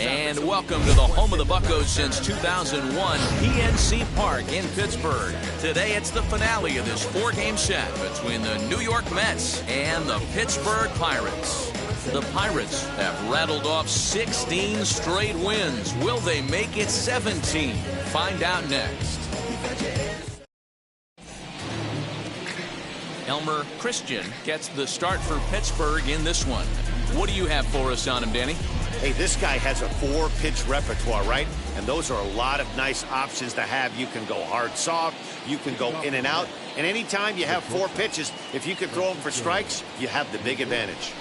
And welcome to the home of the Buccos since 2001, PNC Park in Pittsburgh. Today it's the finale of this four-game set between the New York Mets and the Pittsburgh Pirates. The Pirates have rattled off 16 straight wins. Will they make it 17? Find out next. Elmer Christian gets the start for Pittsburgh in this one. What do you have for us on him, Danny? Hey, this guy has a 4-pitch repertoire, right? And those are a lot of nice options to have. You can go hard, soft. You can go in and out. And anytime you have 4 pitches, if you can throw them for strikes, you have the big advantage.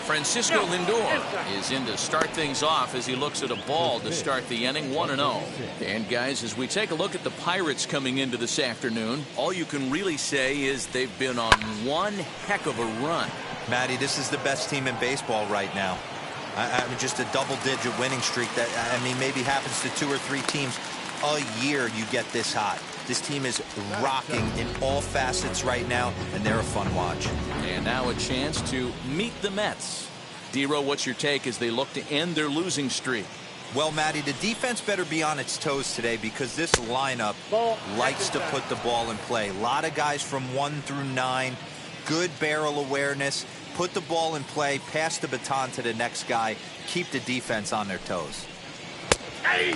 Francisco Lindor is in to start things off as he looks at a ball to start the inning, 1-0. And guys, as we take a look at the Pirates coming into this afternoon, all you can really say is they've been on one heck of a run. Matty, this is the best team in baseball right now. I mean, just a double-digit winning streak that, I mean, maybe happens to 2 or 3 teams a year you get this hot. This team is rocking in all facets right now, and they're a fun watch. And now a chance to meet the Mets. Dero, what's your take as they look to end their losing streak? Well, Matty, the defense better be on its toes today because this lineup likes to put the ball in play. A lot of guys from 1 through 9, good barrel awareness, put the ball in play, pass the baton to the next guy, keep the defense on their toes.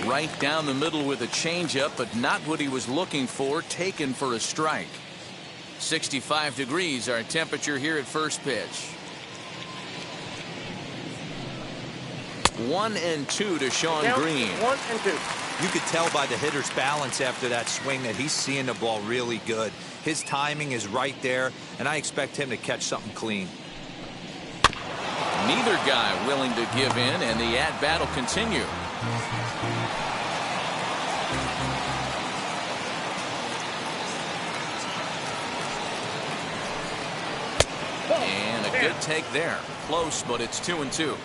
Right down the middle with a changeup, but not what he was looking for, taken for a strike. 65 degrees our temperature here at first pitch. 1-2 to Sean Green. 1-2. You could tell by the hitter's balance after that swing that he's seeing the ball really good. His timing is right there, and I expect him to catch something clean. Neither guy willing to give in, and the at-bat will continue. And a good take there. Close, but it's 2-2.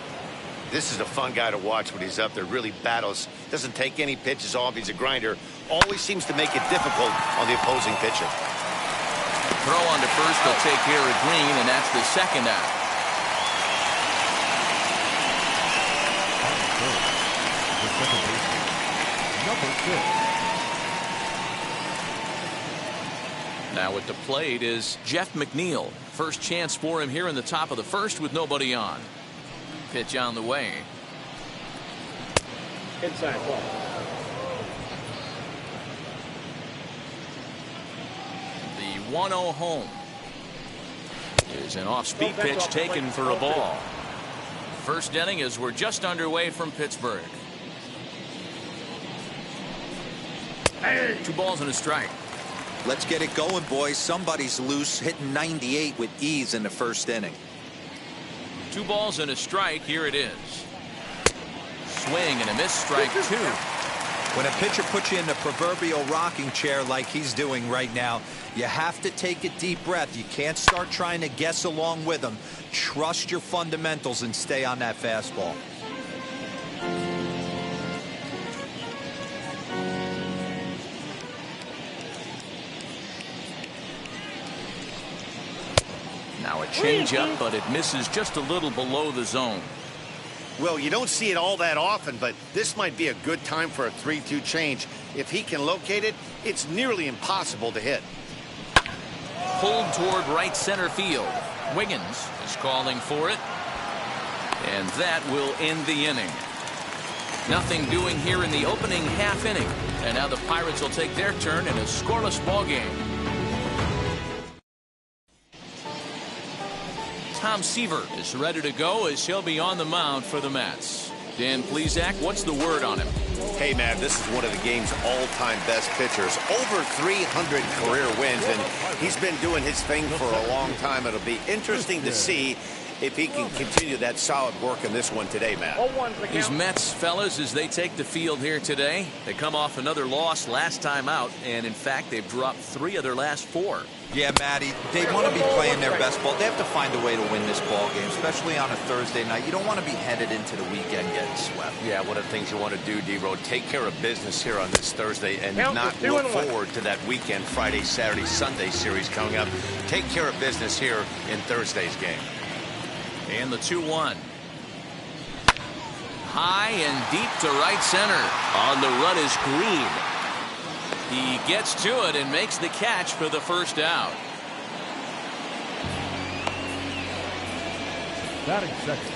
This is a fun guy to watch when he's up there. Really battles. Doesn't take any pitches off. He's a grinder. Always seems to make it difficult on the opposing pitcher. Throw on to first. They'll take care of Green, and that's the second out. Now at the plate is Jeff McNeil. First chance for him here in the top of the first with nobody on. Pitch on the way. Inside ball. The 1-0 home is an off-speed pitch taken for a ball. First inning as we're just underway from Pittsburgh. 2 balls and a strike. Let's get it going, boys. Somebody's loose, hitting 98 with ease in the first inning. 2 balls and a strike. Here it is. Swing and a miss, strike 2. When a pitcher puts you in the proverbial rocking chair like he's doing right now, you have to take a deep breath. You can't start trying to guess along with him. Trust your fundamentals and stay on that fastball. Now a changeup, but it misses just a little below the zone. Well, you don't see it all that often, but this might be a good time for a 3-2 change. If he can locate it, it's nearly impossible to hit. Pulled toward right center field. Wiggins is calling for it. And that will end the inning. Nothing doing here in the opening half inning. And now the Pirates will take their turn in a scoreless ball game. Tom Seaver is ready to go as he'll be on the mound for the Mets. Dan Plesac, what's the word on him? Hey, man, this is one of the game's all-time best pitchers. Over 300 career wins, and he's been doing his thing for a long time. It'll be interesting to see if he can continue that solid work in this one today, Matt. These Mets, fellas, as they take the field here today, they come off another loss last time out, and in fact, they've dropped 3 of their last 4. Yeah, Matty, they want to be playing their best ball. They have to find a way to win this ball game, especially on a Thursday night. You don't want to be headed into the weekend getting swept. Yeah, one of the things you want to do, D-Road, take care of business here on this Thursday and not look forward to that weekend, Friday, Saturday, Sunday series coming up. Take care of business here in Thursday's game. And the 2-1. high and deep to right center. On the run is Green. He gets to it and makes the catch for the first out. Batting second.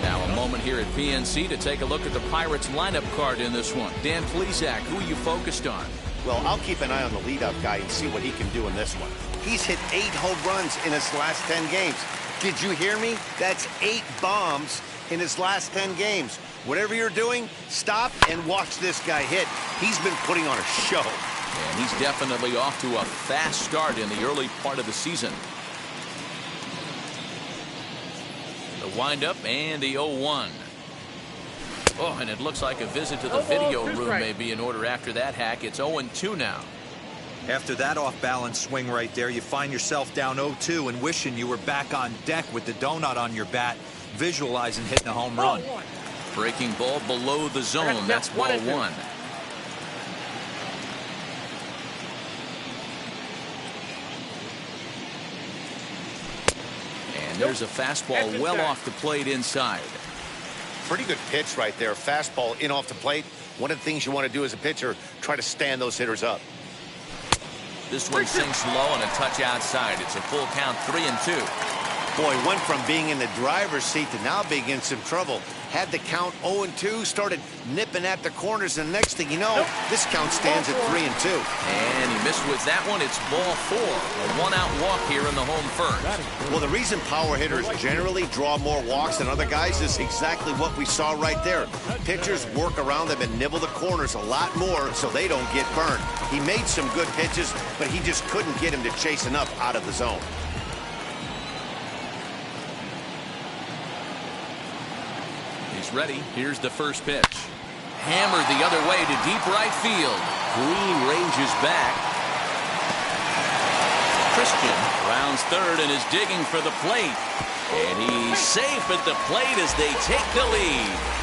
Now a moment here at PNC to take a look at the Pirates lineup card in this one. Dan Plesac, who are you focused on? Well, I'll keep an eye on the leadoff guy and see what he can do in this one. He's hit 8 home runs in his last 10 games. Did you hear me? That's 8 bombs in his last 10 games. Whatever you're doing, stop and watch this guy hit. He's been putting on a show. And he's definitely off to a fast start in the early part of the season. The windup and the 0-1. Oh, and it looks like a visit to the video room may be in order after that hack. It's 0-2 now. After that off-balance swing right there, you find yourself down 0-2 and wishing you were back on deck with the donut on your bat, visualizing hitting a home run. Breaking ball below the zone. That's ball 1. And there's a fastball well off the plate inside. Pretty good pitch right there. Fastball in off the plate. One of the things you want to do as a pitcher, try to stand those hitters up. This one sinks low and a touch outside. It's a full count, 3-2. Boy, went from being in the driver's seat to now being in some trouble. Had the count 0-2, started nipping at the corners, and next thing you know, this count stands at 3-2. And he missed with that one. It's ball 4. A one-out walk here in the home first. Well, the reason power hitters generally draw more walks than other guys is exactly what we saw right there. Pitchers work around them and nibble the corners a lot more so they don't get burned. He made some good pitches, but he just couldn't get him to chase enough out of the zone. He's ready. Here's the first pitch. Hammered the other way to deep right field. Green ranges back. Christian rounds third and is digging for the plate. And he's safe at the plate as they take the lead.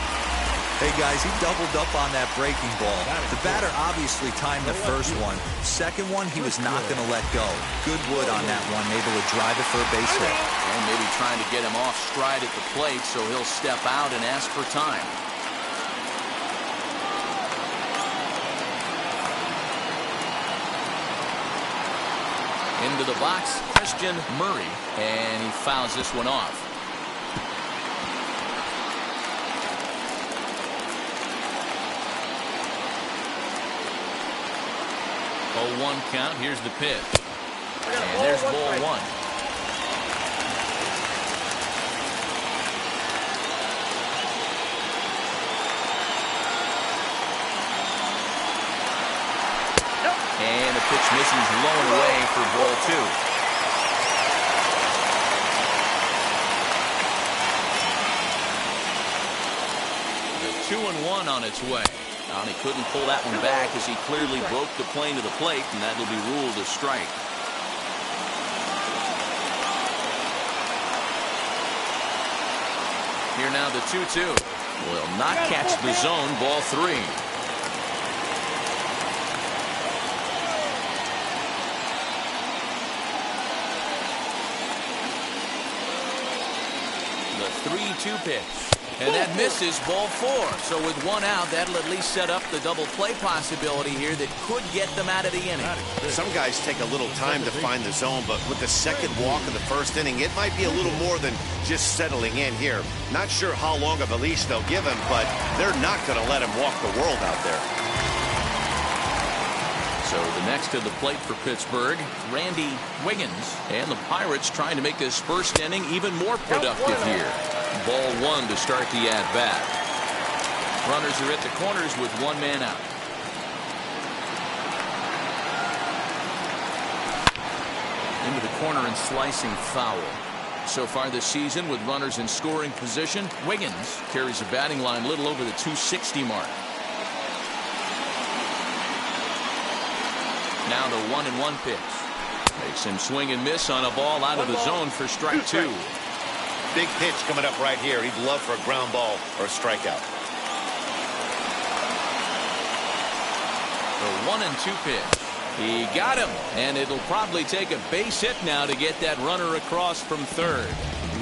Hey, guys, he doubled up on that breaking ball. The batter obviously timed the first one. Second one, he was not going to let go. Good wood on that one, able to drive it for a base hit. And maybe trying to get him off stride at the plate so he'll step out and ask for time. Into the box, Christian Murray, and he fouls this one off. Oh, 1 count. Here's the pitch. And there's ball 1. And the pitch misses low and away for ball 2. The 2-1 on its way. And he couldn't pull that one back as he clearly broke the plane to the plate, and that'll be ruled a strike. Here now the 2-2. Will not catch the zone, ball 3. The 3-2 pitch. And that misses, ball 4. So with 1 out, that'll at least set up the double play possibility here that could get them out of the inning. Some guys take a little time to find the zone, but with the second walk of the first inning, it might be a little more than just settling in here. Not sure how long of a leash they'll give him, but they're not going to let him walk the world out there. So the next to the plate for Pittsburgh, Randy Wiggins, and the Pirates trying to make this first inning even more productive here. Ball 1 to start the at-bat. Runners are at the corners with 1 man out. Into the corner and slicing foul. So far this season with runners in scoring position, Wiggins carries a batting line a little over the 260 mark. Now the 1-1 pitch. Makes him swing and miss on a ball out of the zone for strike 2. Big pitch coming up right here. He'd love for a ground ball or a strikeout. The 1-2 pitch. He got him, and it'll probably take a base hit now to get that runner across from third.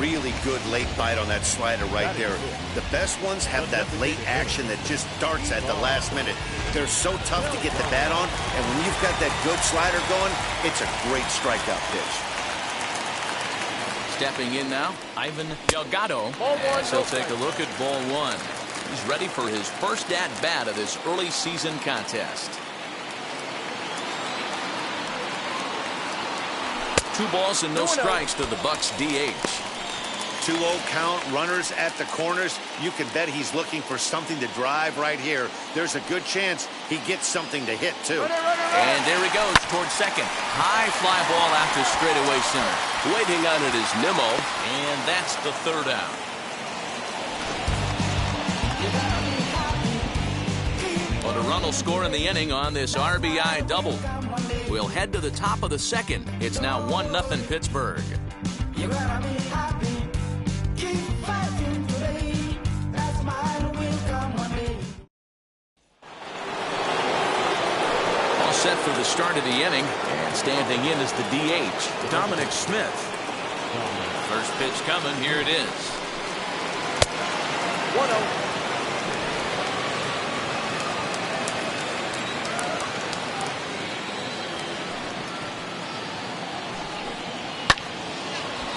really good late bite on that slider right there. The best ones have that late action that just darts at the last minute. They're so tough to get the bat on, and when you've got that good slider going, it's a great strikeout pitch. Stepping in now, Ivan Delgado. As he'll take a look at ball one. He's ready for his first at-bat of this early season contest. 2 balls and no strikes to the Bucks DH. 2-0 count, runners at the corners. You can bet he's looking for something to drive right here. There's a good chance he gets something to hit, too. And there he goes towards second. High fly ball out to straightaway center. Waiting on it is Nimmo. And that's the 3rd out. But a run will score in the inning on this RBI double. We'll head to the top of the 2nd. It's now 1-0 Pittsburgh. All set for the start of the inning. And standing in is the DH, Dominic Smith. First pitch coming. Here it is. 1-0.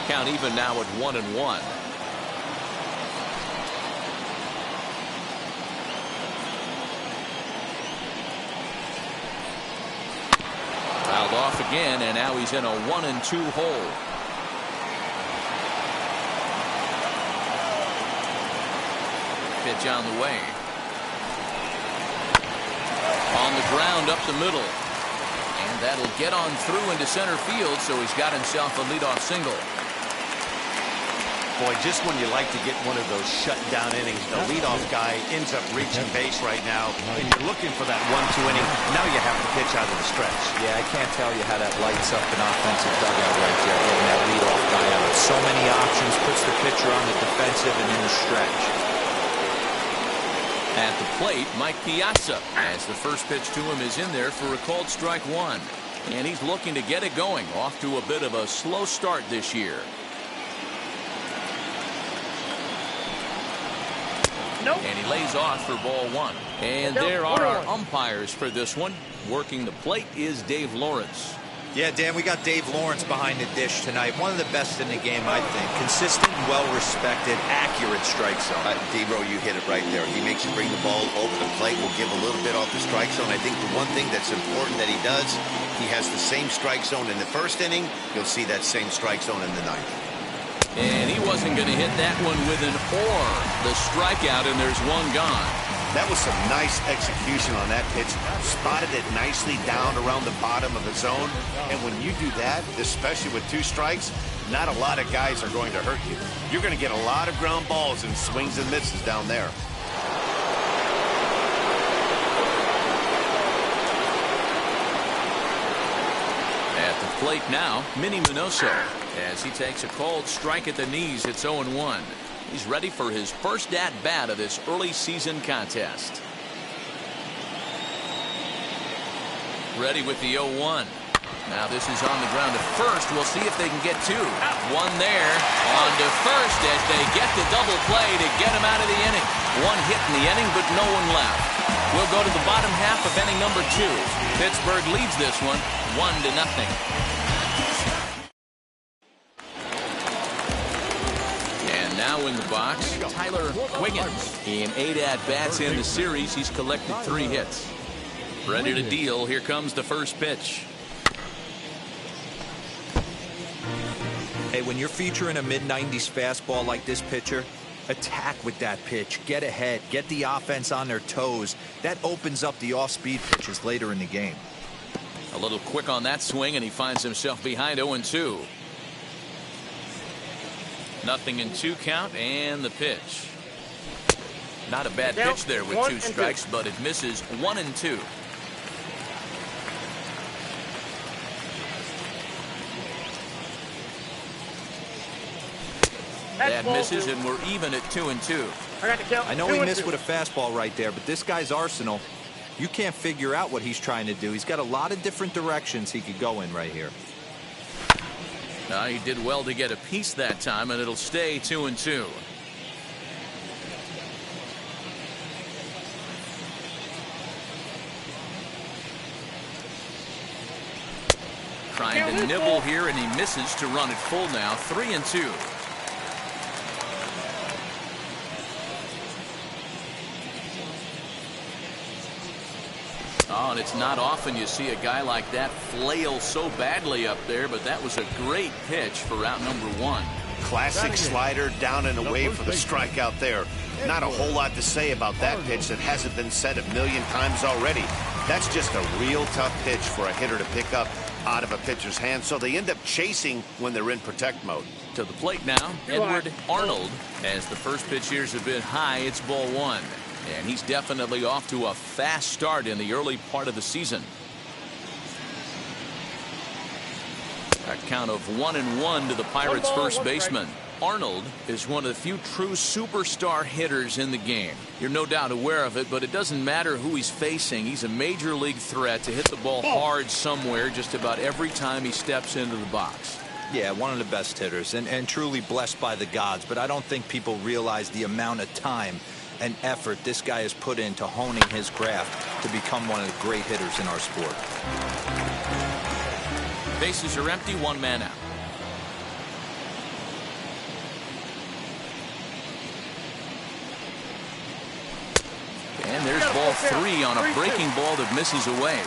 Count even now at 1-1. Fouled off again, and now he's in a 1-2 hole. Pitch on the way. On the ground up the middle. And that'll get on through into center field, so he's got himself a leadoff single. Boy, just when you like to get one of those shutdown innings, the leadoff guy ends up reaching base right now, and you're looking for that 1-2 inning. Now you have to pitch out of the stretch. Yeah, I can't tell you how that lights up an offensive dugout right there, getting that leadoff guy out. So many options, puts the pitcher on the defensive and in the stretch. At the plate, Mike Piazza, as the first pitch to him is in there for a called strike 1. And he's looking to get it going, off to a bit of a slow start this year. Nope. And he lays off for ball 1. And there are our umpires for this one. Working the plate is Dave Lawrence. Yeah, Dan, we got Dave Lawrence behind the dish tonight. One of the best in the game, I think. Consistent, well-respected, accurate strike zone. D-Bro, you hit it right there. He makes you bring the ball over the plate. Will give a little bit off the strike zone. I think the one thing that's important that he does, he has the same strike zone in the first inning. You'll see that same strike zone in the 9th. And he wasn't going to hit that one with an or. The strikeout, and there's one gone. That was some nice execution on that pitch. Spotted it nicely down around the bottom of the zone. And when you do that, especially with 2 strikes, not a lot of guys are going to hurt you. You're going to get a lot of ground balls and swings and misses down there. At the plate now, Minnie Minoso, as he takes a called strike at the knees. It's 0-1. He's ready for his first at-bat of this early season contest. Ready with the 0-1. Now this is on the ground to first. We'll see if they can get 2. One there on to first as they get the double play to get him out of the inning. 1 hit in the inning, but no one left. We'll go to the bottom half of inning number 2. Pittsburgh leads this one 1-0. Now in the box, Tyler Wiggins. In 8 at-bats in the series, he's collected 3 hits. Ready to deal. Here comes the first pitch. Hey, when you're featuring a mid-90s fastball like this pitcher, attack with that pitch. Get ahead. Get the offense on their toes. That opens up the off-speed pitches later in the game. A little quick on that swing, and he finds himself behind 0-2. 0-2 count, and the pitch. Not a bad pitch there with 2 strikes, but it misses 1-2. That misses, and we're even at 2-2. I know he missed with a fastball right there, but this guy's arsenal, you can't figure out what he's trying to do. He's got a lot of different directions he could go in right here. He did well to get a piece that time, and it'll stay 2-2. Trying to nibble here, and he misses to run it full now. 3-2. Oh, and it's not often you see a guy like that flail so badly up there, but that was a great pitch for out number 1. Classic slider down and away for the strikeout there. Not a whole lot to say about that pitch that hasn't been said a million times already. That's just a real tough pitch for a hitter to pick up out of a pitcher's hand, so they end up chasing when they're in protect mode. To the plate now, Edward Arnold. As the first pitch here's a bit high, it's ball 1. And he's definitely off to a fast start in the early part of the season. A count of 1-1 to the Pirates' first baseman. Arnold is one of the few true superstar hitters in the game. You're no doubt aware of it, but it doesn't matter who he's facing. He's a major league threat to hit the ball hard somewhere just about every time he steps into the box. Yeah, one of the best hitters and truly blessed by the gods, but I don't think people realize the amount of time and effort this guy has put into honing his craft to become one of the great hitters in our sport. Bases are empty, 1 man out. And there's ball 3 on a breaking ball that misses away.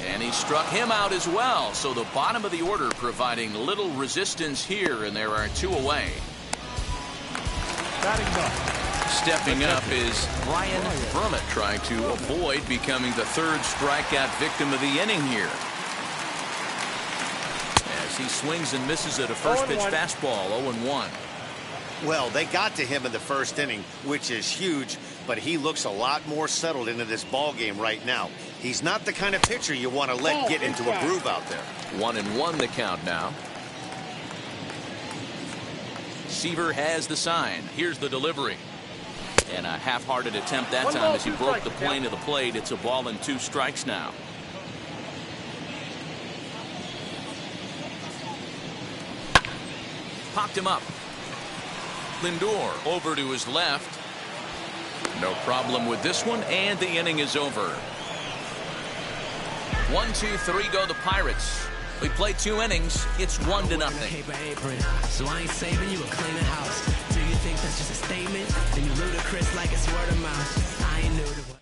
And he struck him out as well. So the bottom of the order providing little resistance here, and there are 2 away. Stepping up is Brian Brummett, trying to avoid becoming the 3rd strikeout victim of the inning here. As he swings and misses at a first pitch fastball, 0-1. Well, they got to him in the first inning, which is huge, but he looks a lot more settled into this ball game right now. He's not the kind of pitcher you want to let get into a groove out there. 1-1 the count now. Seaver has the sign. Here's the delivery. And a half-hearted attempt that time as he broke the plane of the plate. It's a ball and 2 strikes now. Popped him up. Lindor over to his left. No problem with this one, and the inning is over. 1, 2, 3 go the Pirates. We play 2 innings. It's 1-0. So I ain't saving you a cleaner house. Do you think that's just a statement? Then you ludicrous like it's word of mouth. I ain't new to what.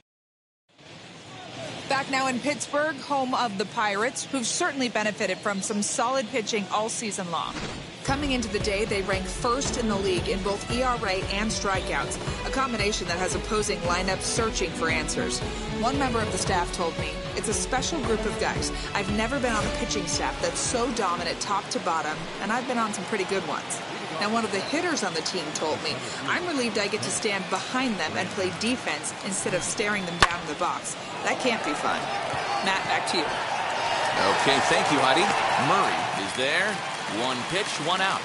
Back now in Pittsburgh, home of the Pirates, who've certainly benefited from some solid pitching all season long. Coming into the day, they ranked 1st in the league in both ERA and strikeouts, a combination that has opposing lineups searching for answers. One member of the staff told me, it's a special group of guys. I've never been on a pitching staff that's so dominant top to bottom, and I've been on some pretty good ones. Now, one of the hitters on the team told me, I'm relieved I get to stand behind them and play defense instead of staring them down in the box. That can't be fun. Matt, back to you. Okay, thank you, Heidi. Murray is there. 1 pitch, 1 out.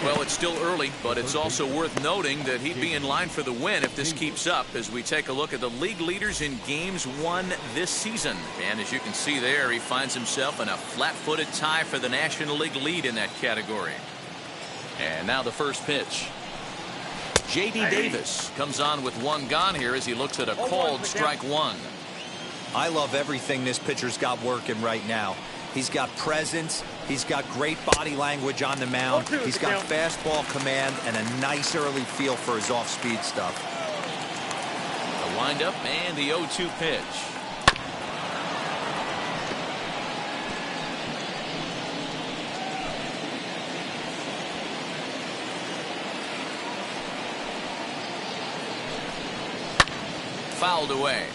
Well, it's still early, but it's also worth noting that he'd be in line for the win if this keeps up as we take a look at the league leaders in games won this season. And as you can see there, he finds himself in a flat-footed tie for the National League lead in that category. And now the first pitch. J.D. Davis comes on with 1 gone here as he looks at a called strike 1. I love everything this pitcher's got working right now. He's got presence. He's got great body language on the mound. He's got fastball command and a nice early feel for his off-speed stuff. The windup and the 0-2 pitch. Fouled away.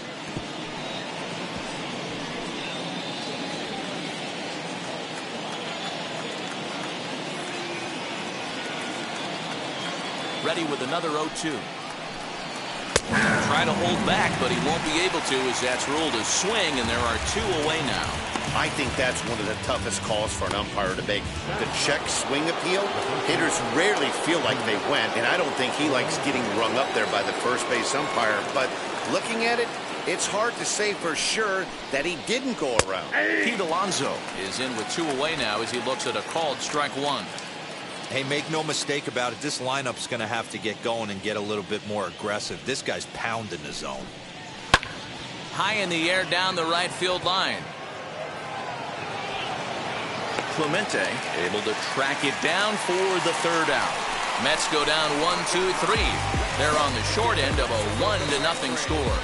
Ready with another 0-2. Try to hold back, but he won't be able to as that's ruled a swing, and there are 2 away now. I think that's one of the toughest calls for an umpire to make. The check swing appeal, hitters rarely feel like they went, and I don't think he likes getting rung up there by the first base umpire. But looking at it, it's hard to say for sure that he didn't go around. Pete Alonso is in with 2 away now as he looks at a called strike 1. Hey, make no mistake about it, this lineup's going to have to get going and get a little bit more aggressive. This guy's pounding the zone. High in the air down the right field line. Clemente able to track it down for the 3rd out. Mets go down 1-2-3. They're on the short end of a 1-0 score.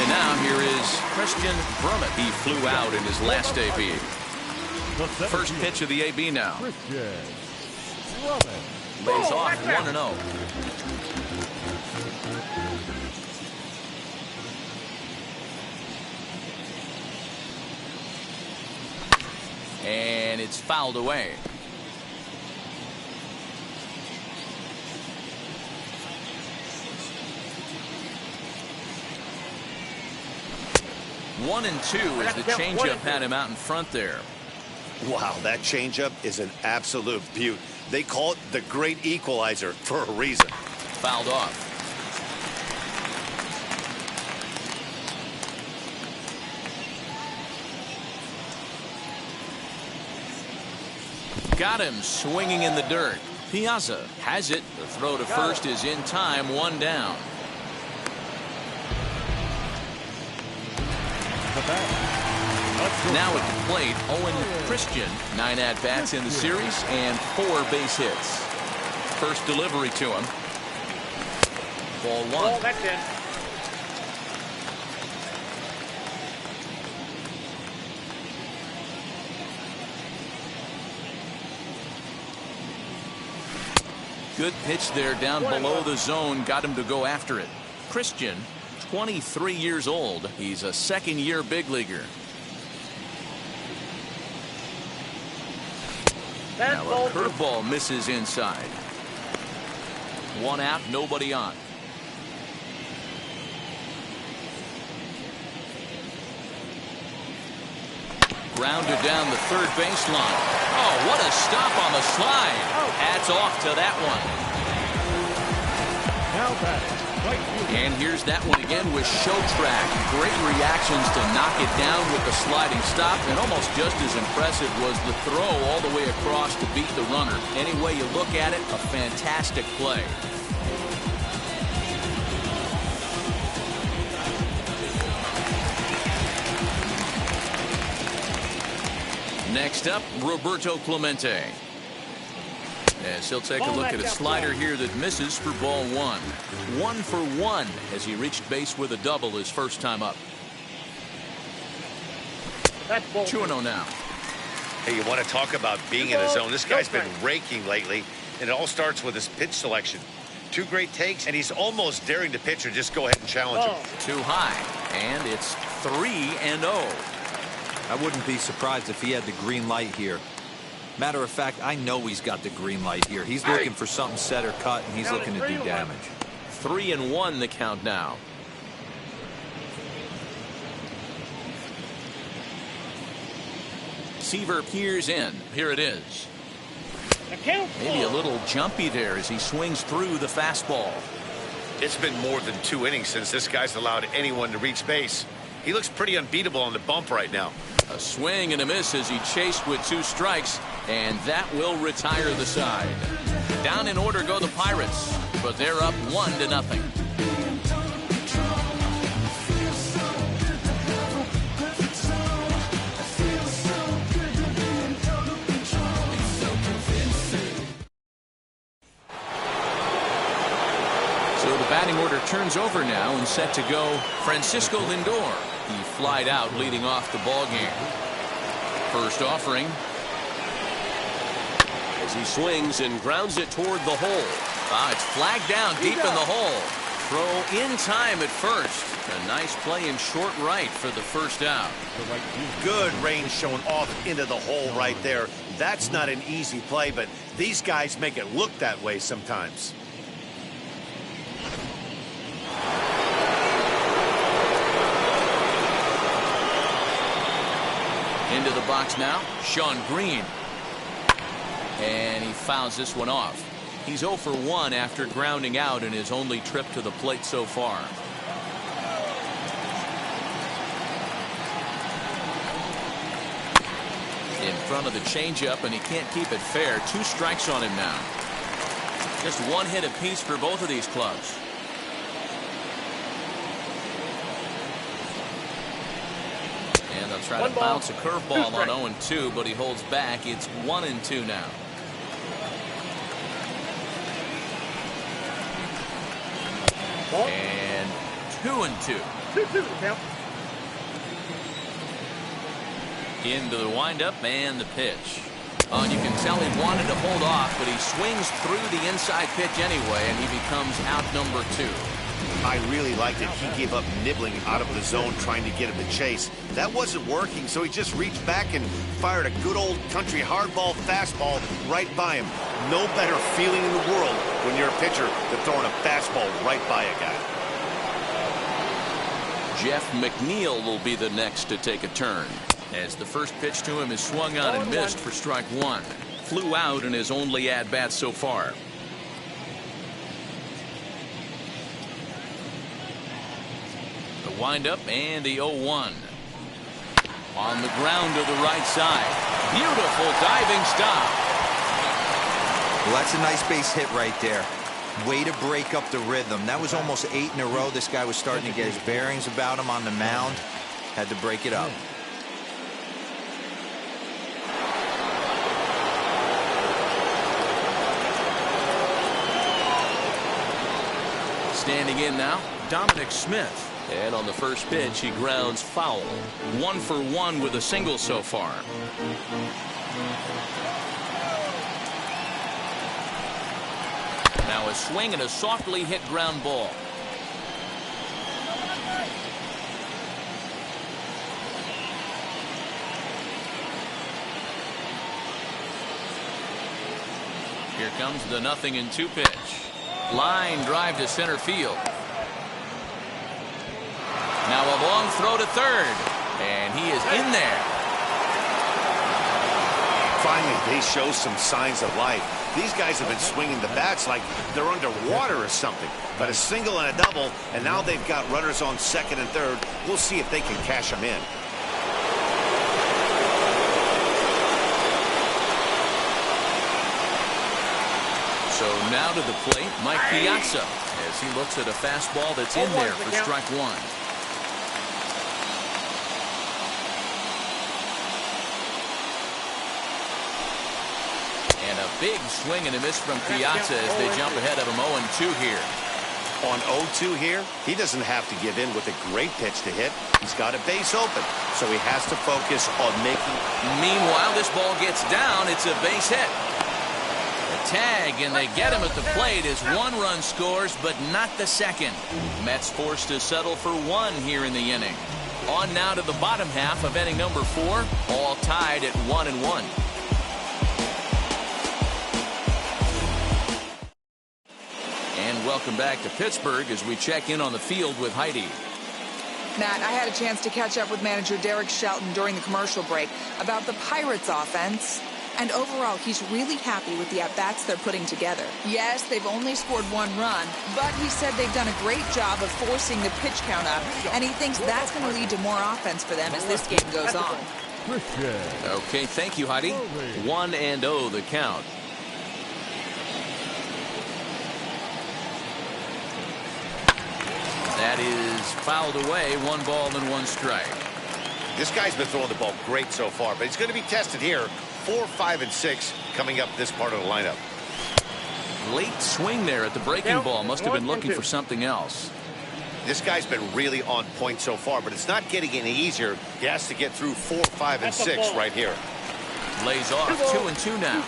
And now here is Christian Brummett. He flew out in his last AB. First pitch of the AB now. Lays off 1-0. And it's fouled away. One and 2 as the changeup had him out in front there. Wow, that changeup is an absolute beaut. They call it the great equalizer for a reason. Fouled off. Got him swinging in the dirt. Piazza has it. The throw to first is in time. 1 down. Now at the plate, Owen Christian. 9 at-bats in the series and 4 base hits. First delivery to him. Ball 1. Oh, that's in. Good pitch there down below the zone. Got him to go after it. Christian, 23 years old. He's a second-year big leaguer. Now a curveball misses inside. 1 out, nobody on. Grounded down the third baseline. Oh, what a stop on the slide. Hats off to that one. And here's that one again with show track. Great reactions to knock it down with the sliding stop, and almost just as impressive was the throw all the way across to beat the runner. Any way you look at it, a fantastic play. Next up, Roberto Clemente. As he'll take a look at a slider here that misses for ball 1. 1 for 1 as he reached base with a double his first time up. 2-0 now. Hey, you want to talk about being in the zone? This guy's been raking lately, and it all starts with his pitch selection. 2 great takes, and he's almost daring the pitcher just go ahead and challenge him. Too high, and it's 3-0. I wouldn't be surprised if he had the green light here. Matter of fact, I know he's got the green light here. He's looking for something set or cut, and he's looking to do damage. 3-1 the count now. Seaver peers in. Here it is. Maybe a little jumpy there as he swings through the fastball. It's been more than 2 innings since this guy's allowed anyone to reach base. He looks pretty unbeatable on the bump right now. A swing and a miss as he chased with 2 strikes, and that will retire the side. Down in order go the Pirates, but they're up 1-0. So the batting order turns over now and set to go Francisco Lindor. He flied out leading off the ball game. First offering. As he swings and grounds it toward the hole. It's flagged down deep in the hole. Throw in time at first. A nice play in short right for the first out. Good range showing off into the hole right there. That's not an easy play, but these guys make it look that way sometimes. Into the box now, Sean Green. And he fouls this one off. He's 0 for 1 after grounding out in his only trip to the plate so far. In front of the changeup, and he can't keep it fair. 2 strikes on him now. Just 1 hit apiece for both of these clubs. And they'll try to bounce a curveball on 0-2, but he holds back. It's 1-2 now. And 2-2. 2-2 count. Into the windup and the pitch. Oh, and you can tell he wanted to hold off, but he swings through the inside pitch anyway, and he becomes out number 2. I really liked it. He gave up nibbling out of the zone trying to get him to chase. That wasn't working, so he just reached back and fired a good old country hardball fastball right by him. No better feeling in the world when you're a pitcher than throwing a fastball right by a guy. Jeff McNeil will be the next to take a turn, as the first pitch to him is swung on and missed for strike 1. Flew out in his only at-bat so far. The windup and the 0-1. On the ground to the right side. Beautiful diving stop. Well, that's a nice base hit right there. Way to break up the rhythm. That was almost 8 in a row. This guy was starting to get his bearings about him on the mound. Had to break it up. Standing in now, Dominic Smith. And on the first pitch, he grounds foul. 1 for 1 with a single so far. Now a swing and a softly hit ground ball. Here comes the 0-2 pitch. Line drive to center field. Now a long throw to third, and he is in there. Finally, they show some signs of life. These guys have been swinging the bats like they're underwater or something. But a single and a double, and now they've got runners on second and third. We'll see if they can cash them in. So now to the plate, Mike Piazza, as he looks at a fastball that's in there for strike 1. And a big swing and a miss from Piazza as they jump ahead of him 0-2 here. On 0-2 here, he doesn't have to give in with a great pitch to hit. He's got a base open, so he has to focus on making. Meanwhile, this ball gets down. It's a base hit. Tag, and they get him at the plate as 1 run scores, but not the second. Mets forced to settle for 1 here in the inning. On now to the bottom half of inning number 4, all tied at 1-1. And welcome back to Pittsburgh as we check in on the field with Heidi. Matt, I had a chance to catch up with manager Derek Shelton during the commercial break about the Pirates offense. And overall, he's really happy with the at-bats they're putting together. Yes, they've only scored 1 run, but he said they've done a great job of forcing the pitch count up, and he thinks that's going to lead to more offense for them as this game goes on. Okay, thank you, Heidi. 1-0 the count. That is fouled away. 1 ball and 1 strike. This guy's been throwing the ball great so far, but he's going to be tested here. 4, 5, and 6 coming up this part of the lineup. Late swing there at the breaking ball. Must have been looking for something else. This guy's been really on point so far, but it's not getting any easier. He has to get through 4, 5, and 6 right here. Lays off 2-2 now.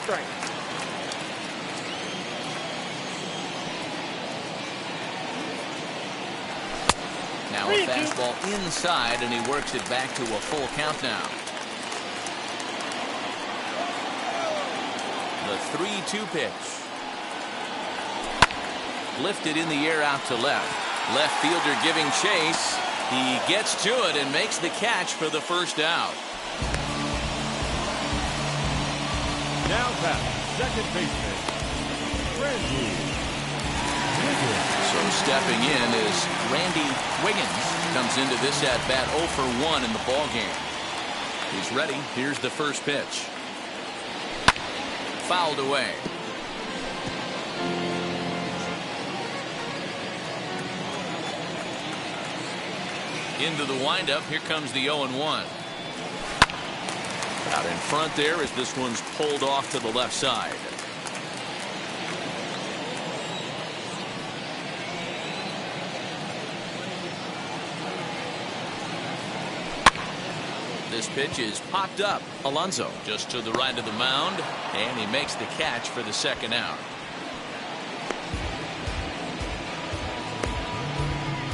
Now a fastball inside, and he works it back to a full count now. The 3-2 pitch. Lifted in the air out to left. Left fielder giving chase. He gets to it and makes the catch for the first out. Now back, second baseman, Randy Wiggins. So stepping in is Randy Wiggins. Comes into this at-bat 0 for 1 in the ballgame. He's ready. Here's the first pitch. Fouled away. Into the windup. Here comes the 0-1. Out in front there as this one's pulled off to the left side. This pitch is popped up. Alonso just to the right of the mound, and he makes the catch for the second out.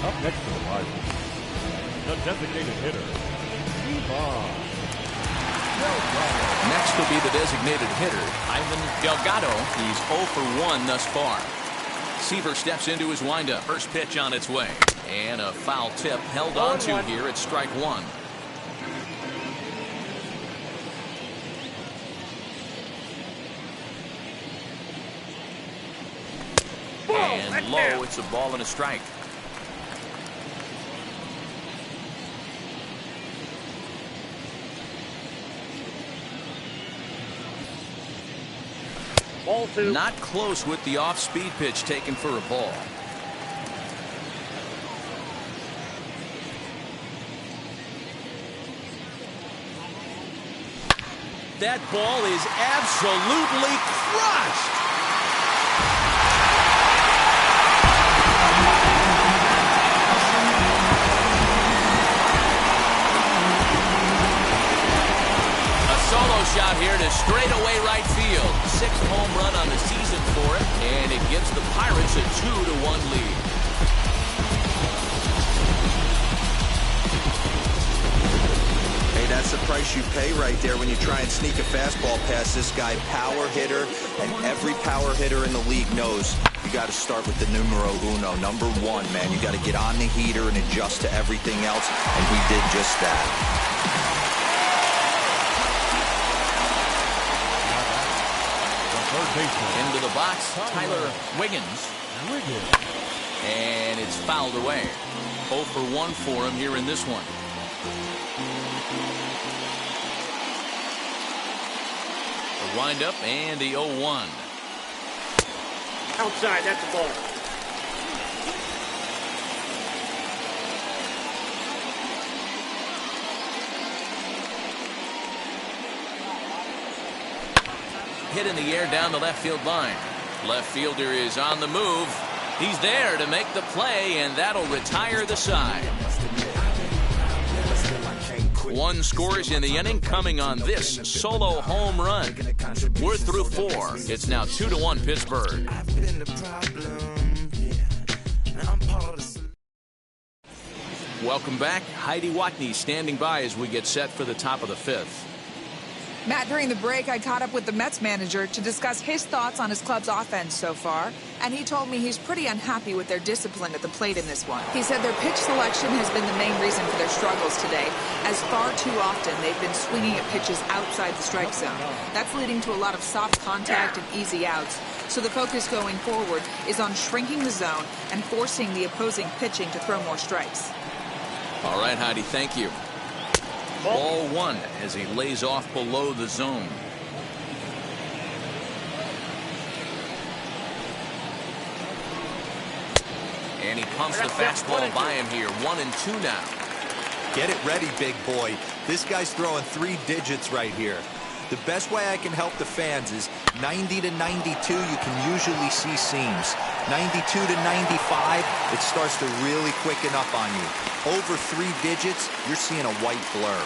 Up next to the Pirates, the designated hitter, Ivan Delgado. Next will be the designated hitter, Ivan Delgado. He's 0 for 1 thus far. Seaver steps into his windup. First pitch on its way. And a foul tip held on to here at strike one. And low, it's a ball and a strike. Ball two. Not close with the off-speed pitch taken for a ball. That ball is absolutely crushed. Solo shot here to straightaway right field. 6th home run on the season for him, and it gives the Pirates a 2-1 lead. Hey, that's the price you pay right there when you try and sneak a fastball past this guy. Power hitter, and every power hitter in the league knows you got to start with the numero uno, number 1, man. You got to get on the heater and adjust to everything else, and he did just that. Into the box, Tyler Wiggins. And it's fouled away. 0 for 1 for him here in this one. The windup and the 0-1. Outside, that's a ball. Hit in the air down the left field line. Left fielder is on the move. He's there to make the play, and that'll retire the side. 1 scores in the inning coming on this solo home run. We're through 4. It's now 2-1 Pittsburgh. Welcome back. Heidi Watney standing by as we get set for the top of the 5th. Matt, during the break, I caught up with the Mets manager to discuss his thoughts on his club's offense so far, and he told me he's pretty unhappy with their discipline at the plate in this one. He said their pitch selection has been the main reason for their struggles today, as far too often they've been swinging at pitches outside the strike zone. That's leading to a lot of soft contact and easy outs, so the focus going forward is on shrinking the zone and forcing the opposing pitching to throw more strikes. All right, Heidi, thank you. Ball 1 as he lays off below the zone. And he pumps the fastball by him here. 1-2 now. Get it ready, big boy. This guy's throwing 3 digits right here. The best way I can help the fans is 90 to 92, you can usually see seams. 92 to 95, it starts to really quicken up on you. Over 3 digits, you're seeing a white blur.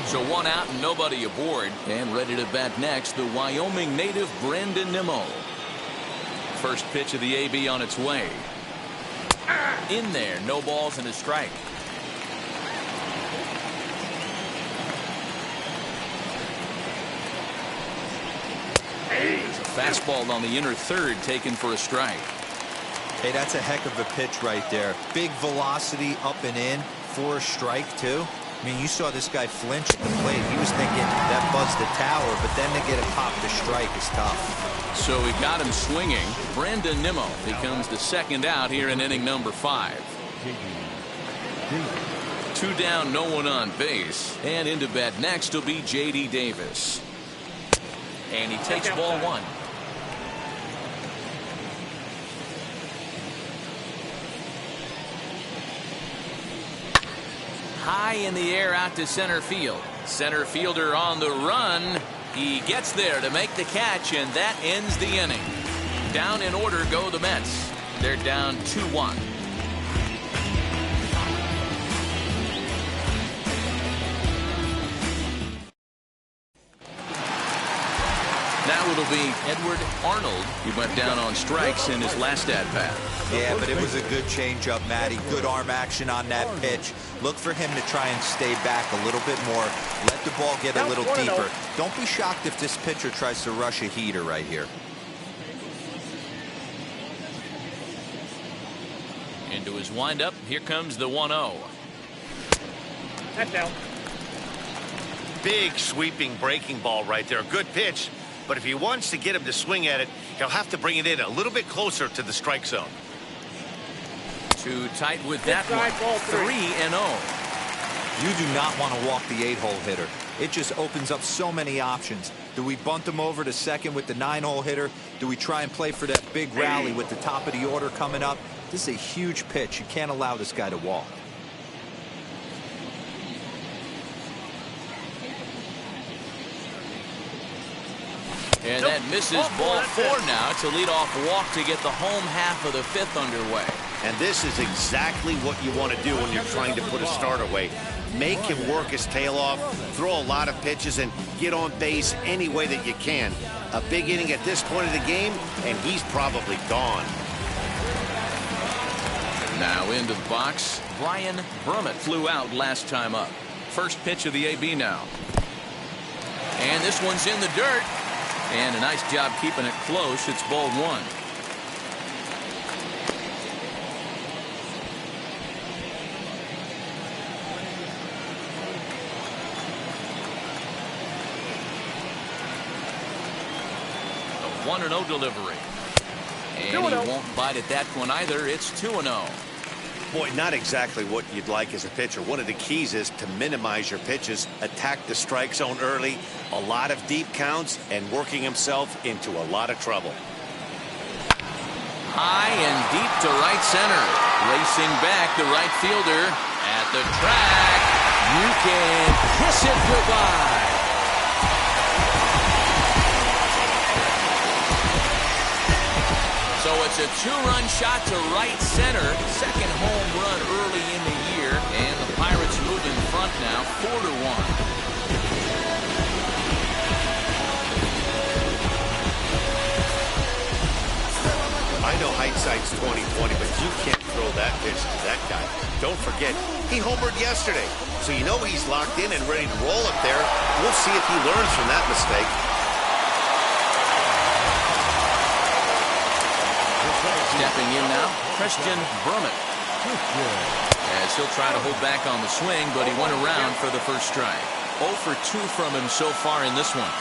So 1 out and nobody aboard. And ready to bat next, the Wyoming native Brandon Nimmo. First pitch of the AB on its way. In there, no balls and a strike. There's a fastball on the inner third taken for a strike. Hey, that's a heck of a pitch right there. Big velocity up and in for a strike, too. I mean, you saw this guy flinch at the plate. He was thinking that buzzed the tower, but then to get it popped to strike is tough. So he got him swinging. Brendan Nimmo becomes the second out here in inning number 5. 2 down, no one on base. And into bat next will be J.D. Davis. And he takes ball 1. High in the air out to center field. Center fielder on the run. He gets there to make the catch, and that ends the inning. Down in order go the Mets. They're down 2-1. Now it'll be Edward Arnold. He went down on strikes in his last at-bat. Yeah, but it was a good changeup, Matty. Good arm action on that pitch. Look for him to try and stay back a little bit more. Let the ball get a little deeper. Don't be shocked if this pitcher tries to rush a heater right here. Into his windup. Here comes the 1-0. That's out. Big sweeping breaking ball right there. Good pitch. But if he wants to get him to swing at it, he'll have to bring it in a little bit closer to the strike zone. Too tight with that one. 3-0. You do not want to walk the 8-hole hitter. It just opens up so many options. Do we bunt him over to second with the 9-hole hitter? Do we try and play for that big rally with the top of the order coming up? This is a huge pitch. You can't allow this guy to walk. And that misses ball 4 now to lead off walk to get the home half of the 5th underway. And this is exactly what you want to do when you're trying to put a starter away. Make him work his tail off, throw a lot of pitches, and get on base any way that you can. A big inning at this point of the game, and he's probably gone. Now into the box. Brian Brummett flew out last time up. First pitch of the AB now. And this one's in the dirt. And a nice job keeping it close. It's ball 1. A 1-0 delivery. And he won't bite at that one either. It's 2-0. Boy, not exactly what you'd like as a pitcher. One of the keys is to minimize your pitches, attack the strike zone early, a lot of deep counts, and working himself into a lot of trouble. High and deep to right center. Racing back, the right fielder at the track. You can kiss it goodbye. So it's a 2-run shot to right center. Second home run early in the year. And the Pirates move in front now, 4-1. I know hindsight's 20/20, but you can't throw that pitch to that guy. Don't forget, he homered yesterday. So you know he's locked in and ready to roll up there. We'll see if he learns from that mistake. Stepping in now, Christian Brummett. As he'll try to hold back on the swing, but he went around for the first strike. 0 for 2 from him so far in this one.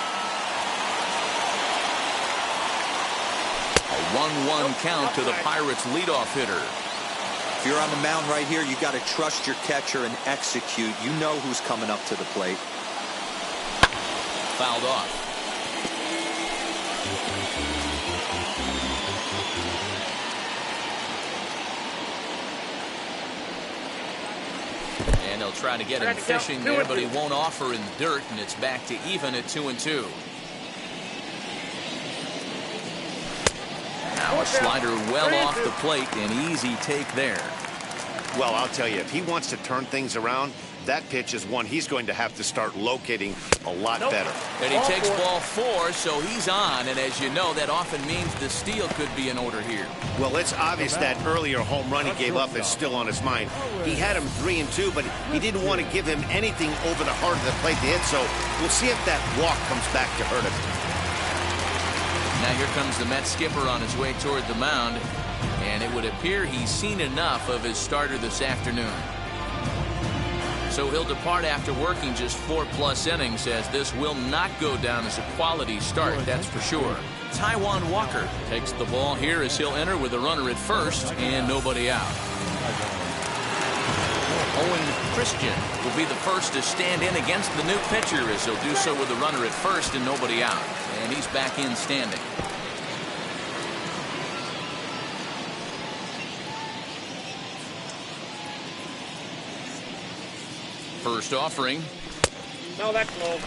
A 1-1 count to the Pirates leadoff hitter. If you're on the mound right here, you got to trust your catcher and execute. You know who's coming up to the plate. Fouled off. And they'll try to get him fishing there, but he won't offer in the dirt, and it's back to even at 2-2. Now a slider well off the plate, an easy take there. Well, I'll tell you, if he wants to turn things around, that pitch is one he's going to have to start locating a lot better. And he takes ball 4, so he's on, and as you know, that often means the steal could be in order here. Well, it's obvious that earlier home run he gave up is still on his mind. He had him 3-2, but he didn't want to give him anything over the heart of the plate to hit, so we'll see if that walk comes back to hurt him. Now here comes the Mets skipper on his way toward the mound, and it would appear he's seen enough of his starter this afternoon. So he'll depart after working just 4+ innings, as this will not go down as a quality start, that's for sure. Taijuan Walker takes the ball here as he'll enter with a runner at first and nobody out. Owen Christian will be the first to stand in against the new pitcher, as he'll do so with a runner at first and nobody out. And he's back in standing. First offering. No, that's low.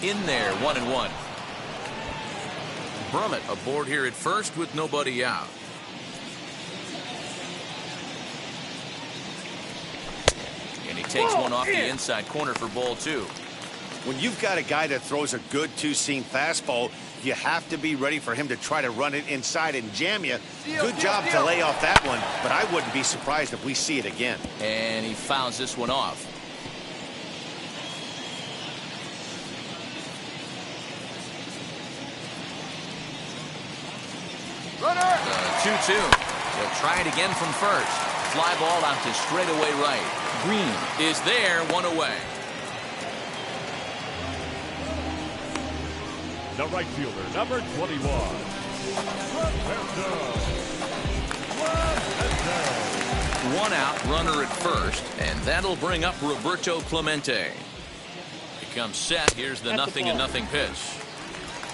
In there, 1-1. Brummett aboard here at first with nobody out. And he takes one off the inside corner for ball 2. When you've got a guy that throws a good two-seam fastball, you have to be ready for him to try to run it inside and jam you. Good job to lay off that one, but I wouldn't be surprised if we see it again. And he fouls this one off. Runner! 2-2. They'll try it again from first. Fly ball out to straightaway right. Green is there, 1 away. The right fielder, number 21. One out, runner at first, and that'll bring up Roberto Clemente. He comes set. Here's the 0-0 pitch.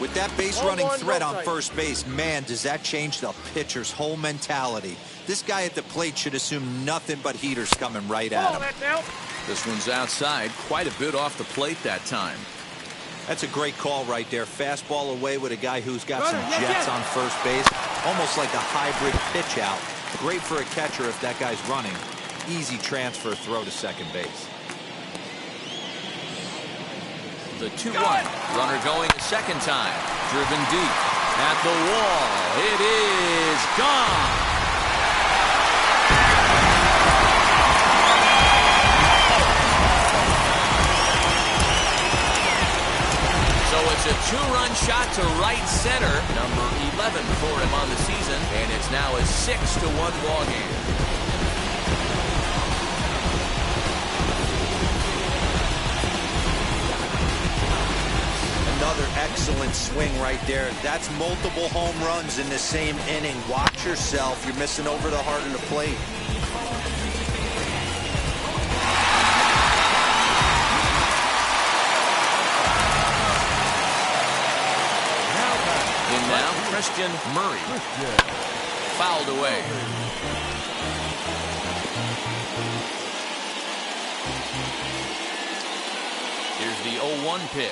With that base running threat on first base, man, does that change the pitcher's whole mentality. This guy at the plate should assume nothing but heaters coming right at him. This one's outside, quite a bit off the plate that time. That's a great call right there. Fastball away with a guy who's got some jets on first base. Almost like a hybrid pitch out. Great for a catcher if that guy's running. Easy transfer throw to second base. The 2-1. Runner going a second time. Driven deep. At the wall. It is gone. So it's a 2-run shot to right center. Number 11 for him on the season. And it's now a 6-1 ball game. Another excellent swing right there. That's multiple home runs in the same inning. Watch yourself. You're missing over the heart of the plate. And now Christian Murray. Fouled away. Here's the 0-1 pitch.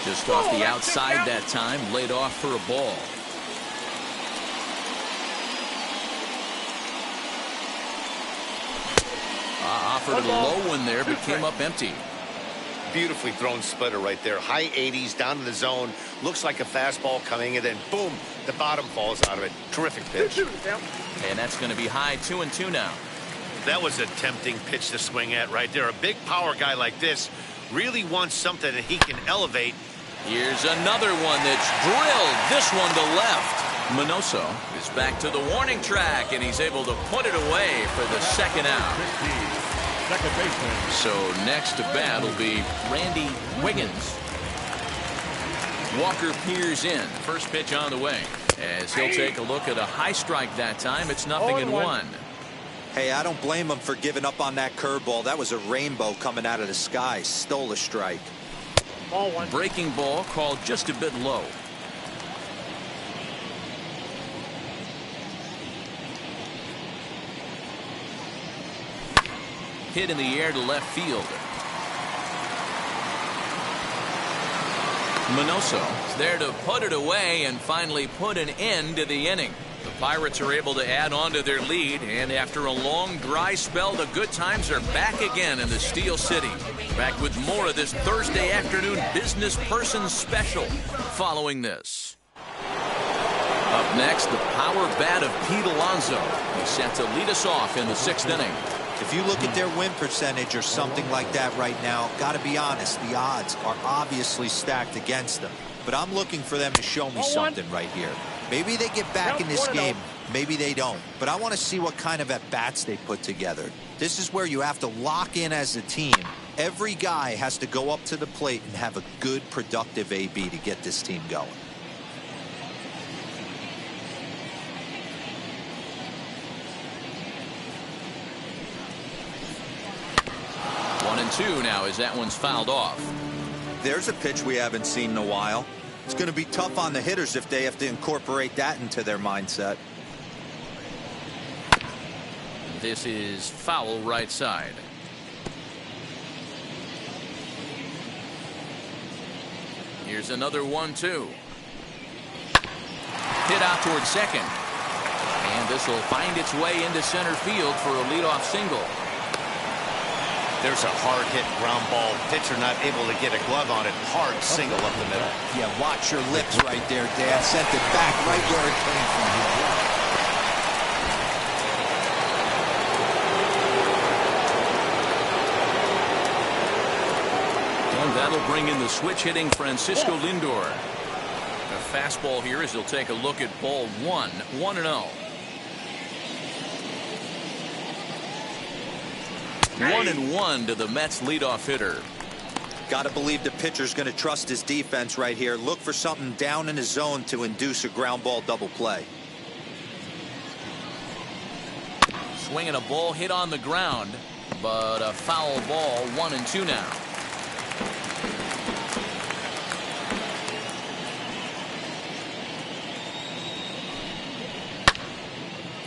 Just off the outside that time, laid off for a ball. Offered a low one there, but came up empty. Beautifully thrown splitter right there. High 80s down to the zone. Looks like a fastball coming, and then boom, the bottom falls out of it. Terrific pitch. And that's going to be high 2-2 now. That was a tempting pitch to swing at right there. A big power guy like this really wants something that he can elevate. Here's another one that's drilled. This one to left. Minoso is back to the warning track, and he's able to put it away for the second out. Second baseman. So next to bat will be Randy Wiggins. Walker peers in. First pitch on the way. As he'll take a look at a high strike that time. It's 0-1. Hey, I don't blame him for giving up on that curveball. That was a rainbow coming out of the sky. Stole a strike. Breaking ball called just a bit low. Hit in the air to left field. Minoso is there to put it away and finally put an end to the inning. The Pirates are able to add on to their lead, and after a long dry spell, the good times are back again in the Steel City. Back with more of this Thursday afternoon Business Person Special following this. Up next, the power bat of Pete Alonso. He's set to lead us off in the 6th inning. If you look at their win percentage or something like that right now, got to be honest, the odds are obviously stacked against them. But I'm looking for them to show me something right here. Maybe they get back in this game. Maybe they don't. But I want to see what kind of at-bats they put together. This is where you have to lock in as a team. Every guy has to go up to the plate and have a good, productive AB to get this team going. One and two now as that one's fouled off. There's a pitch we haven't seen in a while. It's going to be tough on the hitters if they have to incorporate that into their mindset. This is foul right side. Here's another 1-2. Hit out towards second. And this will find its way into center field for a leadoff single. There's a hard hit ground ball. Pitcher not able to get a glove on it. Hard single up the middle. Yeah, watch your lips right there, Dan. Sent it back right where it came from. And that'll bring in the switch hitting Francisco Lindor. A fastball here as he'll take a look at ball one. 1-0. 1-1 to the Mets leadoff hitter. Got to believe the pitcher's going to trust his defense right here. Look for something down in his zone to induce a ground ball double play. Swinging a ball hit on the ground, but a foul ball. 1-2 now.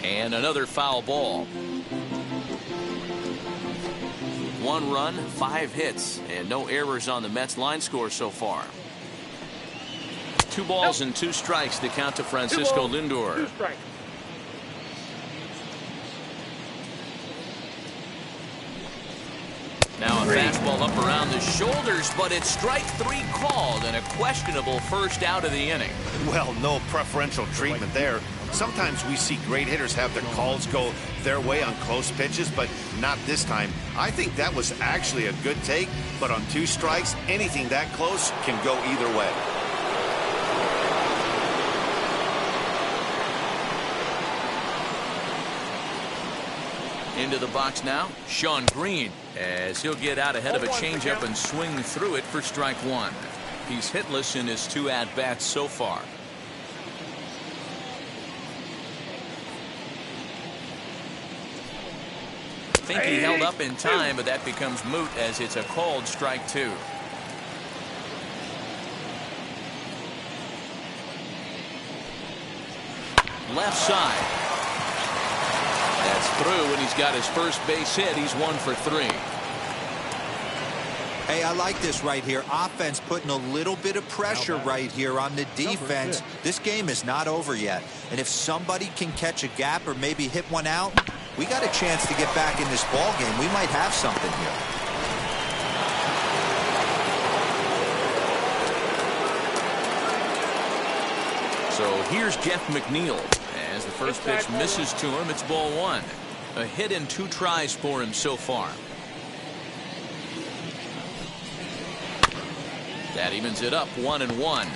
And another foul ball. 1 run, 5 hits, and no errors on the Mets line score so far. 2 balls and 2 strikes to count to Francisco Lindor. 2 strikes. Now a fastball up around the shoulders, but it's strike 3 called and a questionable first out of the inning. Well, no preferential treatment there. Sometimes we see great hitters have their calls go their way on close pitches, but not this time. I think that was actually a good take, but on 2 strikes, anything that close can go either way. Into the box now, Sean Green, as he'll get out ahead of a changeup and swing through it for strike 1. He's hitless in his 2 at-bats so far. I think he held up in time, but that becomes moot as it's a called strike 2. Left side. That's through, and he's got his first base hit. He's 1 for 3. Hey, I like this right here. Offense putting a little bit of pressure right here on the defense. This game is not over yet. And if somebody can catch a gap or maybe hit one out, we got a chance to get back in this ball game. We might have something here. So here's Jeff McNeil. As the first pitch misses to him, it's ball 1. A hit in 2 tries for him so far. That evens it up 1-1.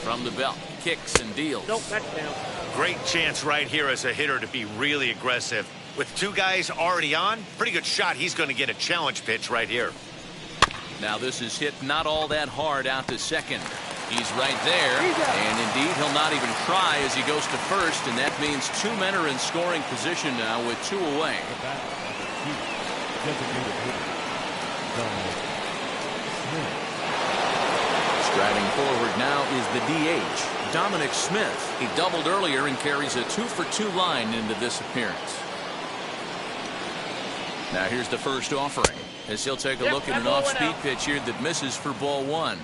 From the belt, kicks and deals. Nope, that's down. Great chance right here as a hitter to be really aggressive. With 2 guys already on, pretty good shot. He's going to get a challenge pitch right here. Now this is hit not all that hard out to second. He's right there, and indeed he'll not even try as he goes to first, and that means 2 men are in scoring position now with 2 away. Striding forward now is the DH, Dominic Smith. He doubled earlier and carries a 2-for-2 line into this appearance. Now here's the first offering as he'll take a look at an off-speed pitch here that misses for ball 1.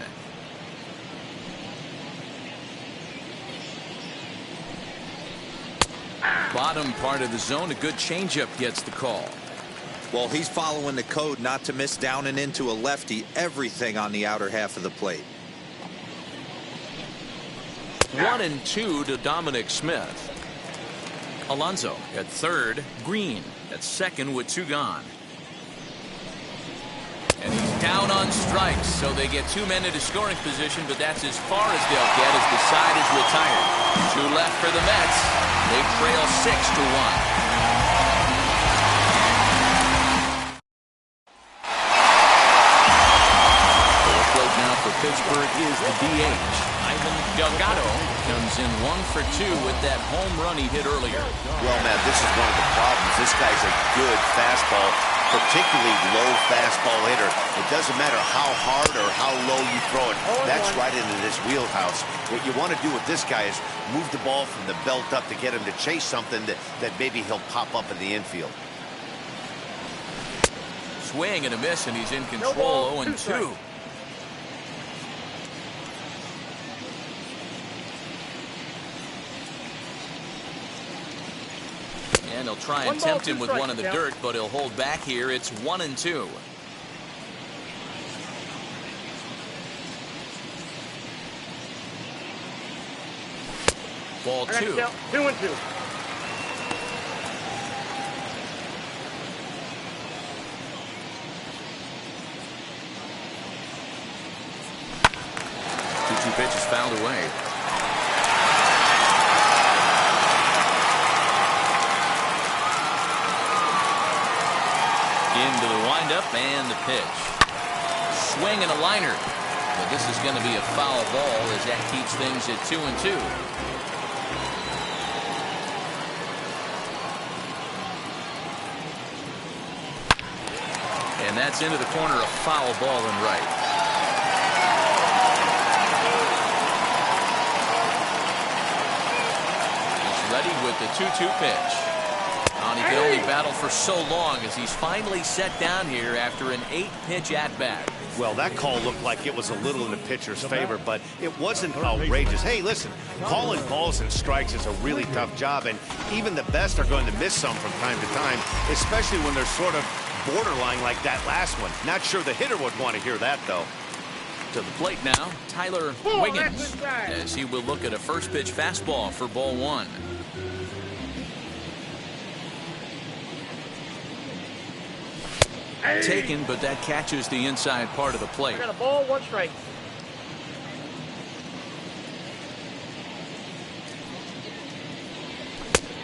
Bottom part of the zone, a good changeup gets the call. Well, he's following the code not to miss down and into a lefty. Everything on the outer half of the plate. 1-2 to Dominic Smith. Alonso at third, Green at second with 2 gone. And he's down on strikes, so they get 2 men into scoring position, but that's as far as they'll get as the side is retired. 2 left for the Mets. They trail 6-1. For Pittsburgh is the DH. Ivan Delgado comes in 1 for 2 with that home run he hit earlier. Well, man, this is one of the problems. This guy's a good fastball, particularly low fastball hitter. It doesn't matter how hard or how low you throw it. That's right into this wheelhouse. What you want to do with this guy is move the ball from the belt up to get him to chase something that maybe he'll pop up in the infield. Swing and a miss, and he's in control. 0-2. And he'll try and tempt him with one in the dirt, but he'll hold back here. It's 1-2. Ball 2. 2-2. Two pitches fouled away. Into the windup and the pitch. Swing and a liner. But this is going to be a foul ball as that keeps things at 2-2. And that's into the corner, a foul ball and right. He's ready with the 2-2 pitch. He can only battle for so long as he's finally set down here after an 8-pitch at-bat. Well, that call looked like it was a little in the pitcher's favor, but it wasn't outrageous. Hey, listen, calling balls and strikes is a really tough job, and even the best are going to miss some from time to time, especially when they're sort of borderline like that last one. Not sure the hitter would want to hear that, though. To the plate now, Tyler Wiggins, as he will look at a first-pitch fastball for ball 1. Taken, but that catches the inside part of the plate. Got a ball, 1 strike.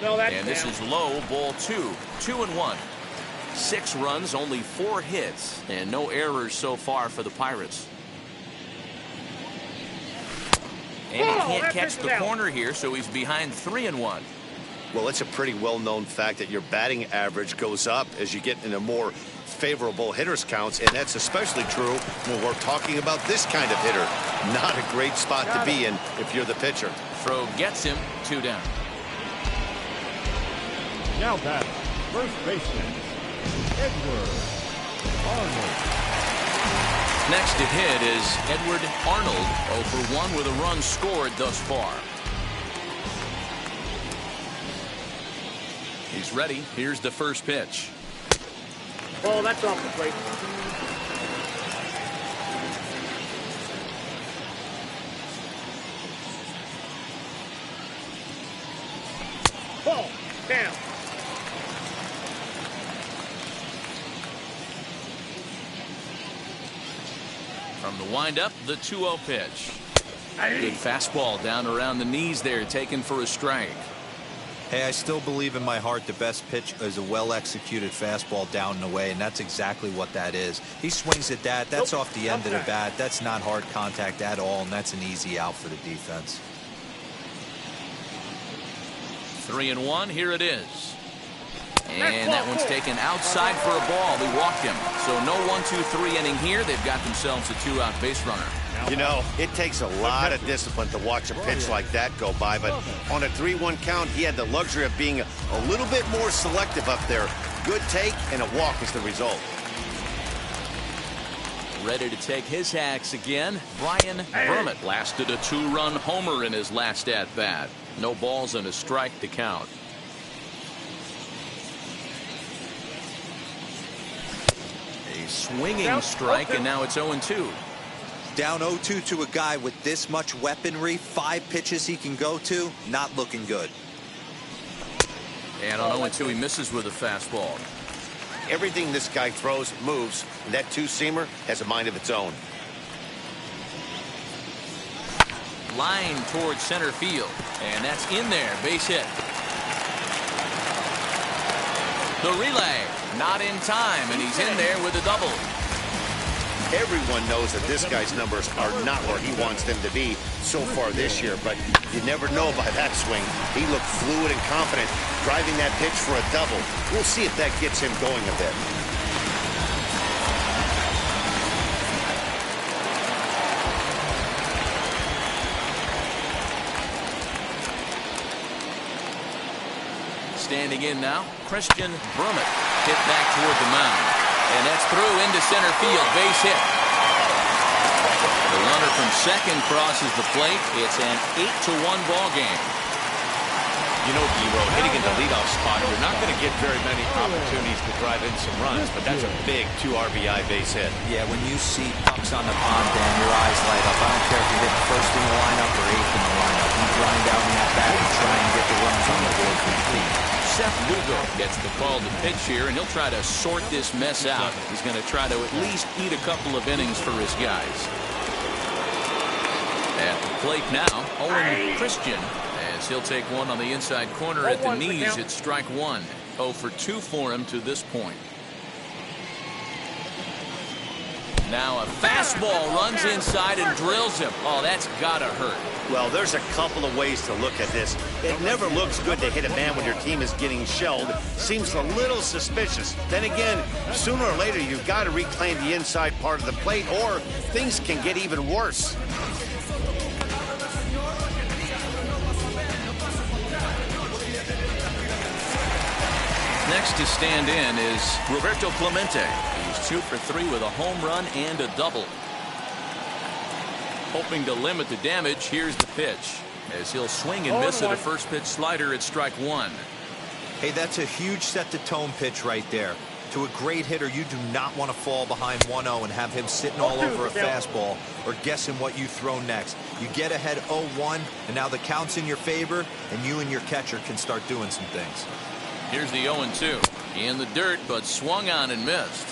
No, that's and this down. is low, ball 2. 2-1. 6 runs, only 4 hits, and no errors so far for the Pirates. And he can't catch the corner here, so he's behind 3-1. Well, it's a pretty well-known fact that your batting average goes up as you get into more favorable hitters counts, and that's especially true when we're talking about this kind of hitter. Not a great spot to be in if you're the pitcher. Throw gets him, 2 down. Now batting, first baseman, Edward Arnold. Next to hit is Edward Arnold, 0 for 1 with a run scored thus far. He's ready. Here's the first pitch. Oh, that's off the plate. Ball down. From the windup, the 2-0 pitch. Good fastball down around the knees there, taken for a strike. Hey, I still believe in my heart the best pitch is a well-executed fastball down and away, and that's exactly what that is. He swings at that. That's off the end of the bat. That's not hard contact at all, and that's an easy out for the defense. 3-1. Here it is. And that one's taken outside for a ball. He walked him. So no 1-2-3 inning here. They've got themselves a 2-out base runner. You know, it takes a lot of discipline to watch a pitch like that go by, but on a 3-1 count, he had the luxury of being a little bit more selective up there. Good take, and a walk is the result. Ready to take his hacks again. Brian Brummett lasted a 2-run homer in his last at-bat. No balls and a strike to count. A swinging strike, and now it's 0-2. Down 0-2 to a guy with this much weaponry, 5 pitches he can go to, not looking good. And on 0-2, he misses with a fastball. Everything this guy throws moves, and that two-seamer has a mind of its own. Line towards center field, and that's in there. Base hit. The relay, not in time, and he's in there with a double. Everyone knows that this guy's numbers are not where he wants them to be so far this year, but you never know by that swing. He looked fluid and confident, driving that pitch for a double. We'll see if that gets him going a bit. Standing in now, Christian Brummett hit back toward the mound. And that's through into center field. Base hit. The runner from second crosses the plate. It's an 8-1 ball game. You know, Giro, hitting in the leadoff spot, you're not going to get very many opportunities to drive in some runs, but that's a big 2 RBI base hit. Yeah, when you see pucks on the pond, Dan, your eyes light up. I don't care if you hit first in the lineup or 8th in the lineup. You grind out in that bat and try and get the runs on the board for the team. Seth Lugo gets the call to pitch here, and he'll try to sort this mess out. He's going to try to at least eat a couple of innings for his guys. At the plate now, Owen Christian, as he'll take one on the inside corner at the knees. It's strike 1. 0 for 2 for him to this point. Now a fastball runs inside and drills him. Oh, that's gotta hurt. Well, there's a couple of ways to look at this. It never looks good to hit a man when your team is getting shelled. Seems a little suspicious. Then again, sooner or later, you've got to reclaim the inside part of the plate, or things can get even worse. Next to stand in is Roberto Clemente. He's 2 for 3 with a home run and a double. Hoping to limit the damage, here's the pitch. As he'll swing and miss at a first pitch slider at strike 1. Hey, that's a huge set the tone pitch right there. To a great hitter, you do not want to fall behind 1-0 and have him sitting all over a fastball or guessing what you throw next. You get ahead 0-1, and now the count's in your favor, and you and your catcher can start doing some things. Here's the 0-2. In the dirt, but swung on and missed.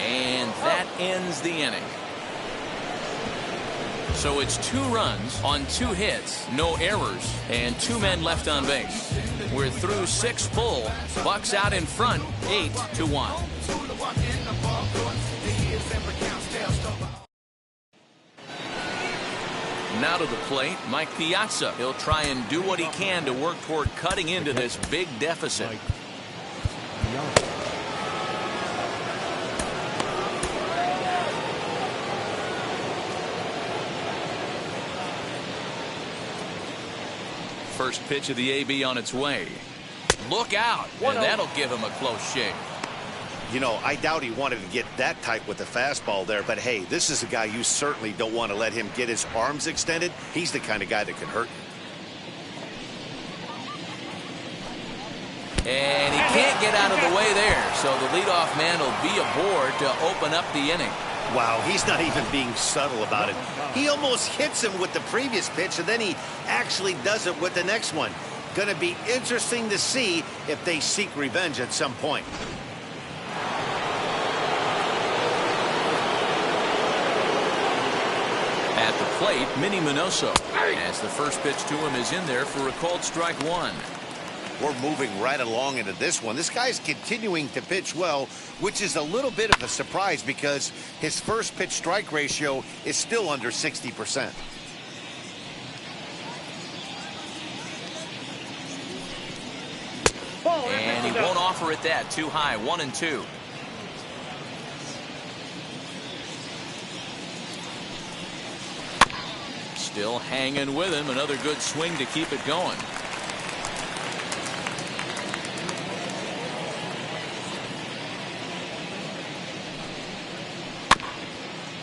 And that ends the inning. So it's 2 runs on 2 hits, no errors, and 2 men left on base. We're through 6 full. Bucks out in front, 8-1. Now to the plate, Mike Piazza. He'll try and do what he can to work toward cutting into this big deficit. First pitch of the AB on its way. Look out, and that'll give him a close shave. You know, I doubt he wanted to get that tight with the fastball there, but hey, this is a guy you certainly don't want to let him get his arms extended. He's the kind of guy that can hurt you. And he can't get out of the way there, so the leadoff man will be aboard to open up the inning. Wow, he's not even being subtle about it. He almost hits him with the previous pitch, and then he actually does it with the next one. Going to be interesting to see if they seek revenge at some point. At the plate, Minnie Minoso, as the first pitch to him is in there for a called strike 1. We're moving right along into this one. This guy's continuing to pitch well, which is a little bit of a surprise because his first pitch strike ratio is still under 60%. And he won't offer it that. Too high. 1-2. Still hanging with him. Another good swing to keep it going.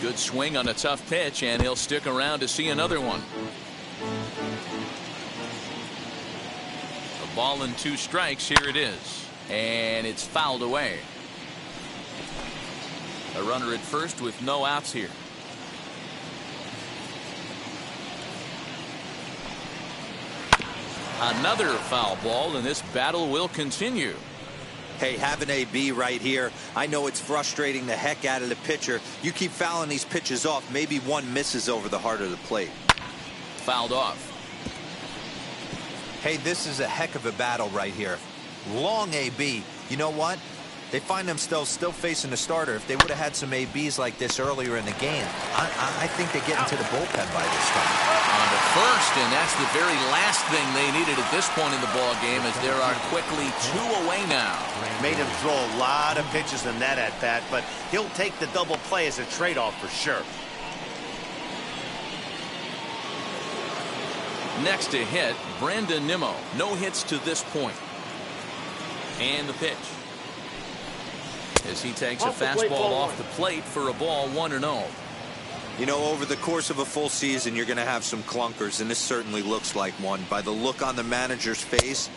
Good swing on a tough pitch, and he'll stick around to see another one. A ball and 2 strikes. Here it is. And it's fouled away. A runner at first with no outs here. Another foul ball, and this battle will continue. Hey, have an AB right here. I know it's frustrating the heck out of the pitcher. You keep fouling these pitches off, maybe one misses over the heart of the plate. Fouled off. Hey, this is a heck of a battle right here. Long AB. You know what? They find themselves still facing the starter. If they would have had some ABs like this earlier in the game, I think they get into the bullpen by this time. On to first, and that's the very last thing they needed at this point in the ball game, as there are quickly 2 away now. Made him throw a lot of pitches in that at bat, but he'll take the double play as a trade-off for sure. Next to hit, Brandon Nimmo. No hits to this point. And the pitch. As he takes a fastball off the plate for a ball 1-0. You know, over the course of a full season, you're going to have some clunkers, and this certainly looks like one. By the look on the manager's face,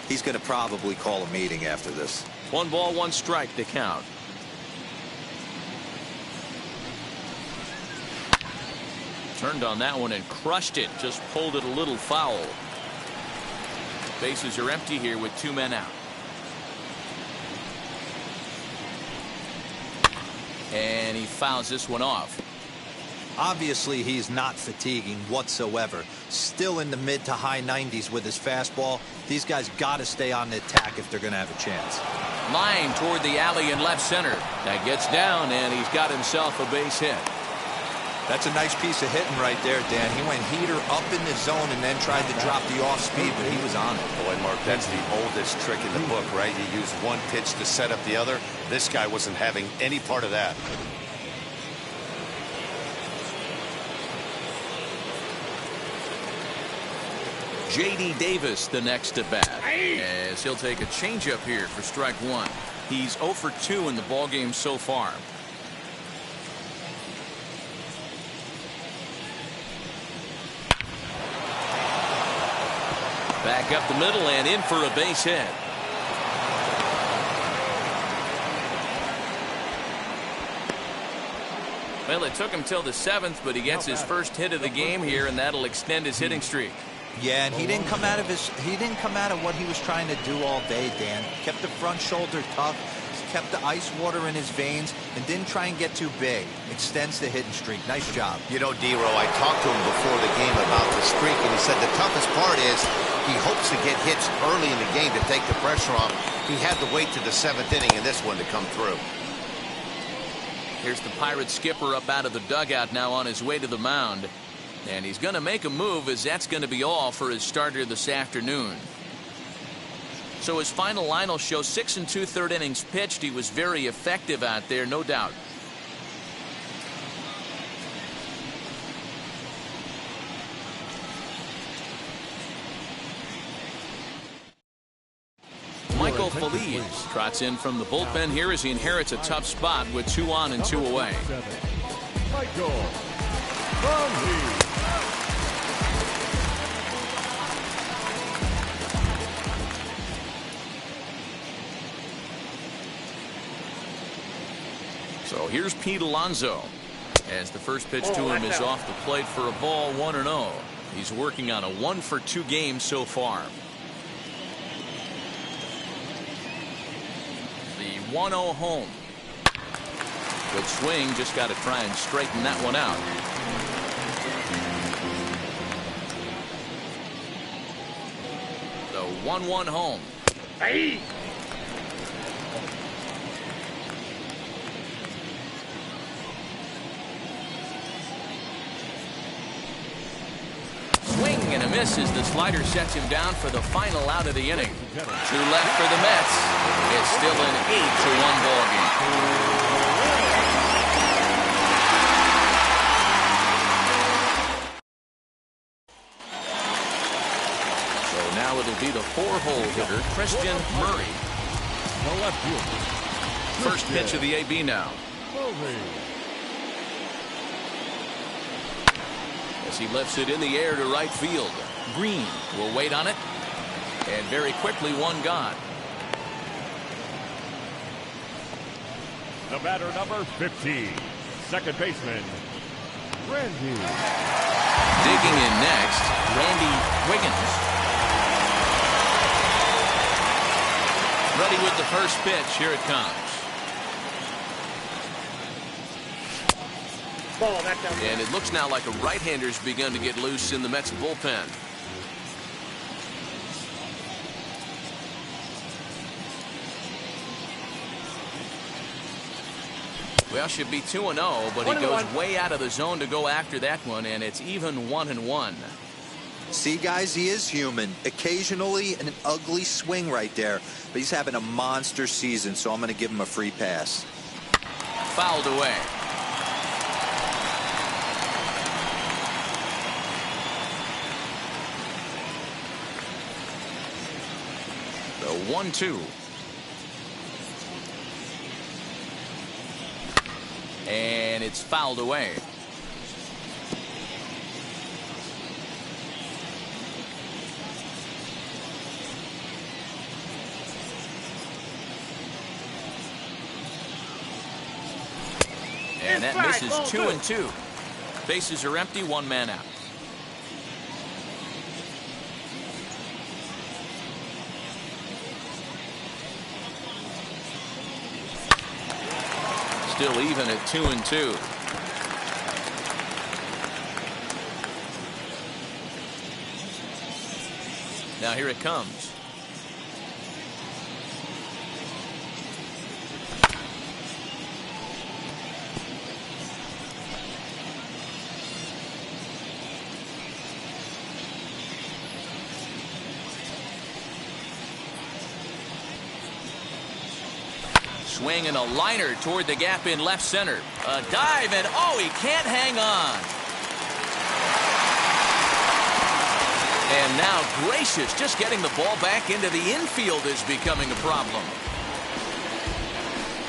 he's going to probably call a meeting after this. 1 ball, 1 strike to count. Turned on that one and crushed it. Just pulled it a little foul. Bases are empty here with 2 men out. And he fouls this one off. Obviously, he's not fatiguing whatsoever. Still in the mid to high 90s with his fastball. These guys got to stay on the attack if they're going to have a chance. Line toward the alley in left center. That gets down, and he's got himself a base hit. That's a nice piece of hitting right there, Dan. He went heater up in the zone and then tried to drop the off speed, but he was on it. Boy, Mark, that's the oldest trick in the book, right? You use one pitch to set up the other. This guy wasn't having any part of that. J.D. Davis the next at bat, as he'll take a changeup here for strike 1. He's 0 for 2 in the ballgame so far. Back up the middle and in for a base hit. Well, it took him till the 7th, but he gets his first hit of the game here, and that'll extend his hitting streak. Yeah, and he didn't come out of what he was trying to do all day, Dan. Kept the front shoulder tough, kept the ice water in his veins, and didn't try and get too big. Extends the hitting streak. Nice job. You know, D-Row, I talked to him before the game about the streak, and he said the toughest part is he hopes to get hits early in the game to take the pressure off. He had to wait to the 7th inning in this one to come through. Here's the Pirates skipper up out of the dugout now on his way to the mound. And he's going to make a move, as that's going to be all for his starter this afternoon. So his final line will show 6 2/3 innings pitched. He was very effective out there, no doubt. Michael Feliz trots in from the bullpen here as he inherits a tough spot with 2 on and 2 away. Michael Feliz. So here's Pete Alonso, as the first pitch to him is off the plate for a ball 1-0. He's working on a 1 for 2 game so far. The 1-0 home. Good swing, just got to try and straighten that one out. The 1-1 home. Hey! Swing and a miss as the slider sets him down for the final out of the inning. 2 left for the Mets. It's still an 8-1 ball game. So now it'll be the 4-hole hitter, Christian Murray. The left fielder. First pitch of the AB now. As he lifts it in the air to right field. Green will wait on it. And very quickly, 1 gone. The batter, number 15, second baseman, Randy. Digging in next, Randy Wiggins. Ready with the first pitch. Here it comes. Ball, that's out. And it looks now like a right-hander's begun to get loose in the Mets bullpen. Well, should be 2-0, but he goes way out of the zone to go after that one, and it's even 1-1. See, guys, he is human. Occasionally an ugly swing right there, but he's having a monster season, so I'm going to give him a free pass. Fouled away. The 1-2. And it's fouled away. And that misses 2-2. Bases are empty, one man out. Still even at 2-2. Now here it comes. Swing and a liner toward the gap in left center. A dive, and oh, he can't hang on. And now Gracious just getting the ball back into the infield is becoming a problem.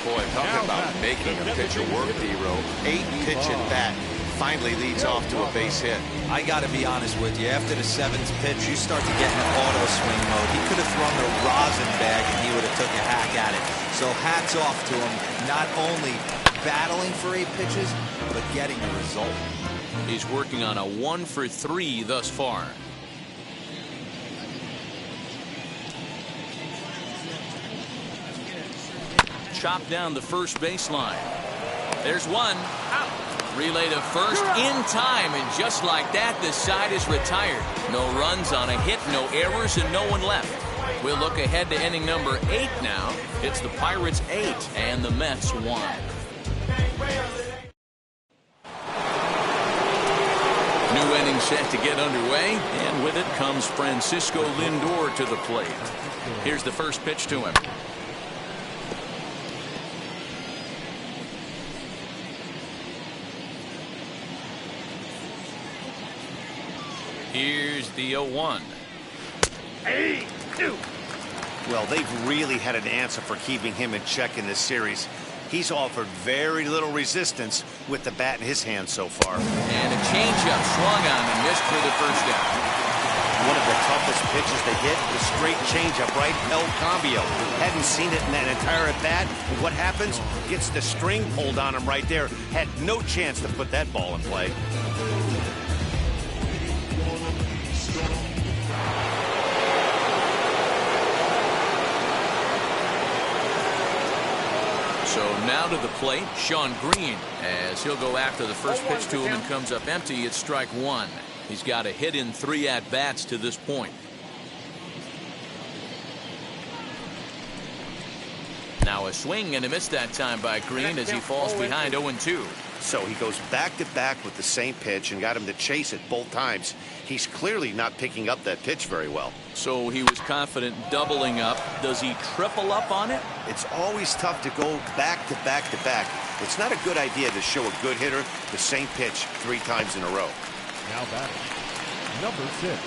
Boy, talking about making a pitcher work, D-Row. 8-pitch at bat. Finally leads off to a base hit. I got to be honest with you. After the 7th pitch, you start to get in auto swing mode. He could have thrown the rosin bag and he would have took a hack at it. So hats off to him, not only battling for 8 pitches, but getting a result. He's working on a 1-for-3 thus far. Chopped down the first baseline. There's one. Out. Relay to first in time, and just like that, the side is retired. No runs on a hit, no errors, and no one left. We'll look ahead to inning number 8 now. It's the Pirates 8 and the Mets 1. New inning set to get underway, and with it comes Francisco Lindor to the plate. Here's the first pitch to him. Here's the 0-1. Hey, 2. Well, they've really had an answer for keeping him in check in this series. He's offered very little resistance with the bat in his hand so far. And a changeup swung on and missed for the first out. One of the toughest pitches to hit, the straight changeup, right? El Cambio. Hadn't seen it in that entire at bat. And what happens? Gets the string pulled on him right there. Had no chance to put that ball in play. So now to the plate, Sean Green, as he'll go after the first pitch to him and comes up empty. It's strike 1. He's got a hit in 3 at-bats to this point. Now a swing and a miss that time by Green as he falls behind 0-2. So he goes back-to-back with the same pitch and got him to chase it both times. He's clearly not picking up that pitch very well. So he was confident doubling up. Does he triple up on it? It's always tough to go back-to-back-to-back. It's not a good idea to show a good hitter the same pitch 3 times in a row. Now batting, number 6.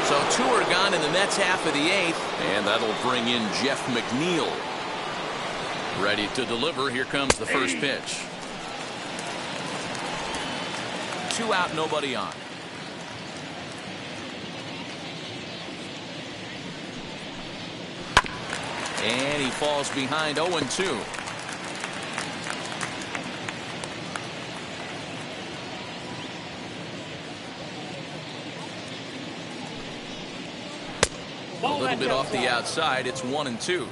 So 2 are gone in the Mets half of the 8th, and that'll bring in Jeff McNeil. Ready to deliver. Here comes the first pitch. 2 out, nobody on. And he falls behind 0-2. A little bit off the outside. It's 1-2.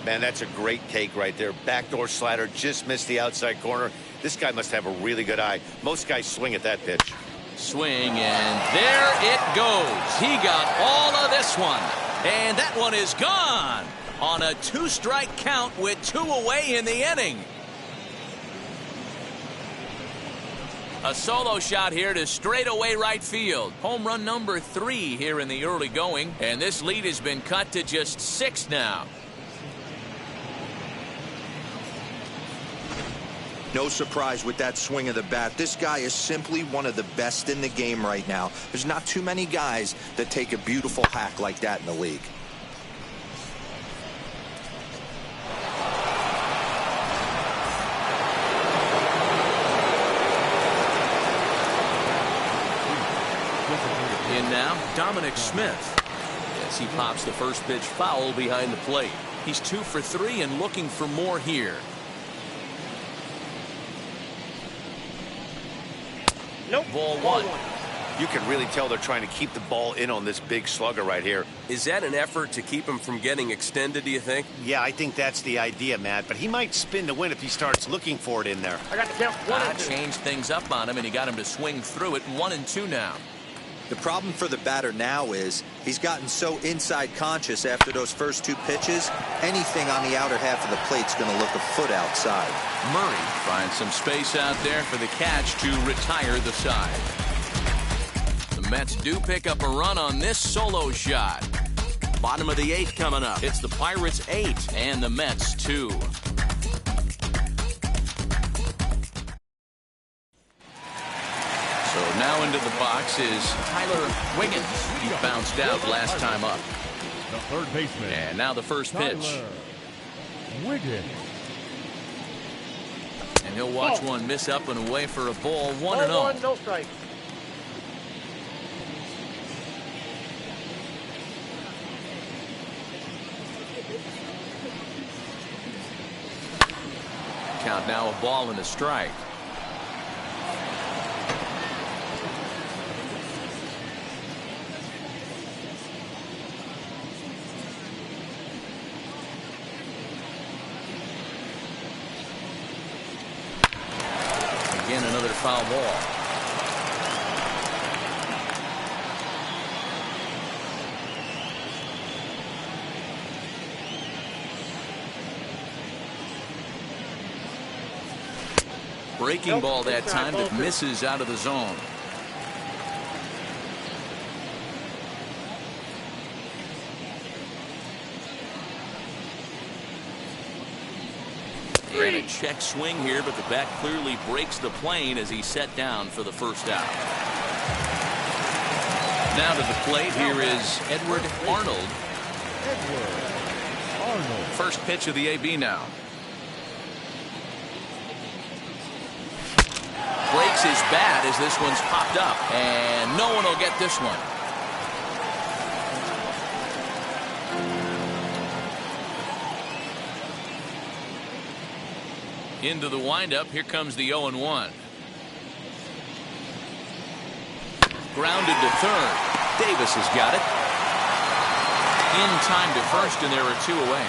Man, that's a great take right there. Backdoor slider, just missed the outside corner. This guy must have a really good eye. Most guys swing at that pitch. Swing, and there it goes. He got all of this one. And that one is gone on a 2-strike count with 2 away in the inning. A solo shot here to straightaway right field. Home run number 3 here in the early going. And this lead has been cut to just 6 now. No surprise with that swing of the bat. This guy is simply one of the best in the game right now. There's not too many guys that take a beautiful hack like that in the league. In now, Dominic Smith. As he pops the first pitch foul behind the plate. He's 2 for 3 and looking for more here. Nope. Ball 1. You can really tell they're trying to keep the ball in on this big slugger right here. Is that an effort to keep him from getting extended, do you think? Yeah, I think that's the idea, Matt. But he might spin to win if he starts looking for it in there. I got the count. 1-2. Changed things up on him, and he got him to swing through it. 1-2 now. The problem for the batter now is he's gotten so inside conscious after those first 2 pitches. Anything on the outer half of the plate's going to look a foot outside. Murray finds some space out there for the catch to retire the side. The Mets do pick up a run on this solo shot. Bottom of the 8th coming up. It's the Pirates 8 and the Mets 2. So now into the box is Tyler Wiggins. He bounced out last time up. The third baseman. And now the first pitch. Tyler Wiggins. And he'll watch one miss up and away for a ball. 1-0. 1, no strike. Count now, a ball and a strike. Again, another foul ball. Breaking ball that time that misses out of the zone. Granted check swing here, but the bat clearly breaks the plane as he's set down for the first out. Now to the plate, here is Edward Arnold. First pitch of the AB now. Breaks his bat as this one's popped up, and no one will get this one. Into the windup, here comes the 0-1. Grounded to third. Davis has got it. In time to first, and there are 2 away.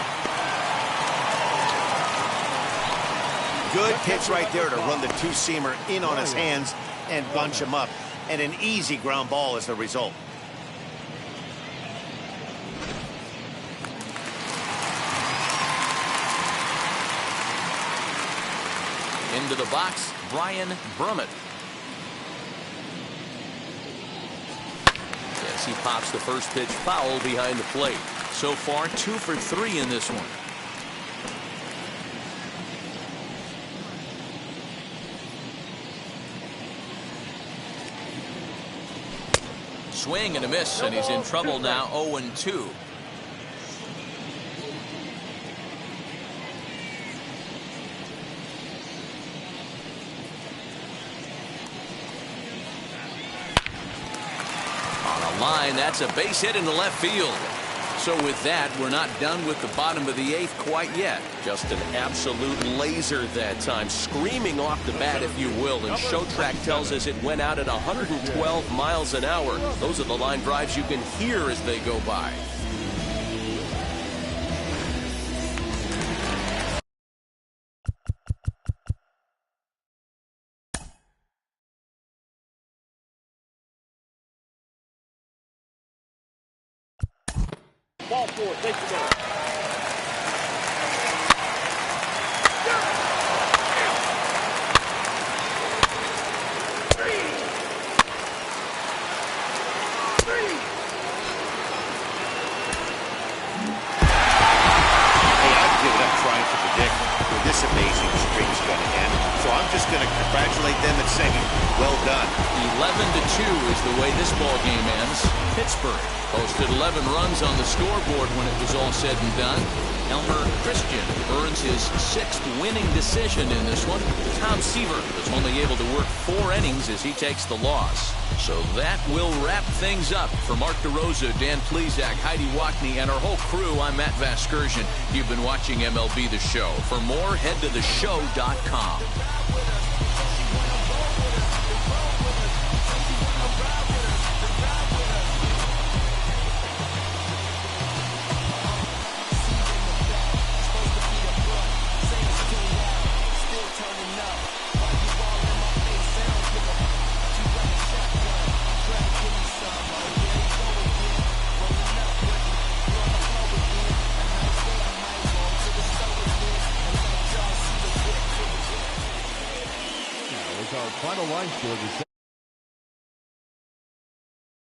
Good pitch right there to run the 2-seamer in on his hands and bunch him up. And an easy ground ball is the result. Into the box, Brian Brummett. Yes, he pops the first pitch foul behind the plate. So far, 2 for 3 in this one. Swing and a miss, and he's in trouble now. 0-2. Line, that's a base hit into left field. So with that, we're not done with the bottom of the 8th quite yet. Just an absolute laser that time, screaming off the bat, if you will. And Showtrack tells us it went out at 112 miles an hour. Those are the line drives you can hear as they go by. Ball 4. Take the ball. Trying to predict where this amazing streak's going to end. So I'm just going to congratulate them and say, well done. 11-2 is the way this ball game ends. Pittsburgh posted 11 runs on the scoreboard when it was all said and done. Elmer Christian earns his 6th winning decision in this one. Tom Seaver was only able to work 4 innings as he takes the loss. So that will wrap things up. For Mark DeRosa, Dan Plesac, Heidi Watney, and our whole crew, I'm Matt Vasgersian. You've been watching MLB The Show. For more, head to theshow.com. Our final line score.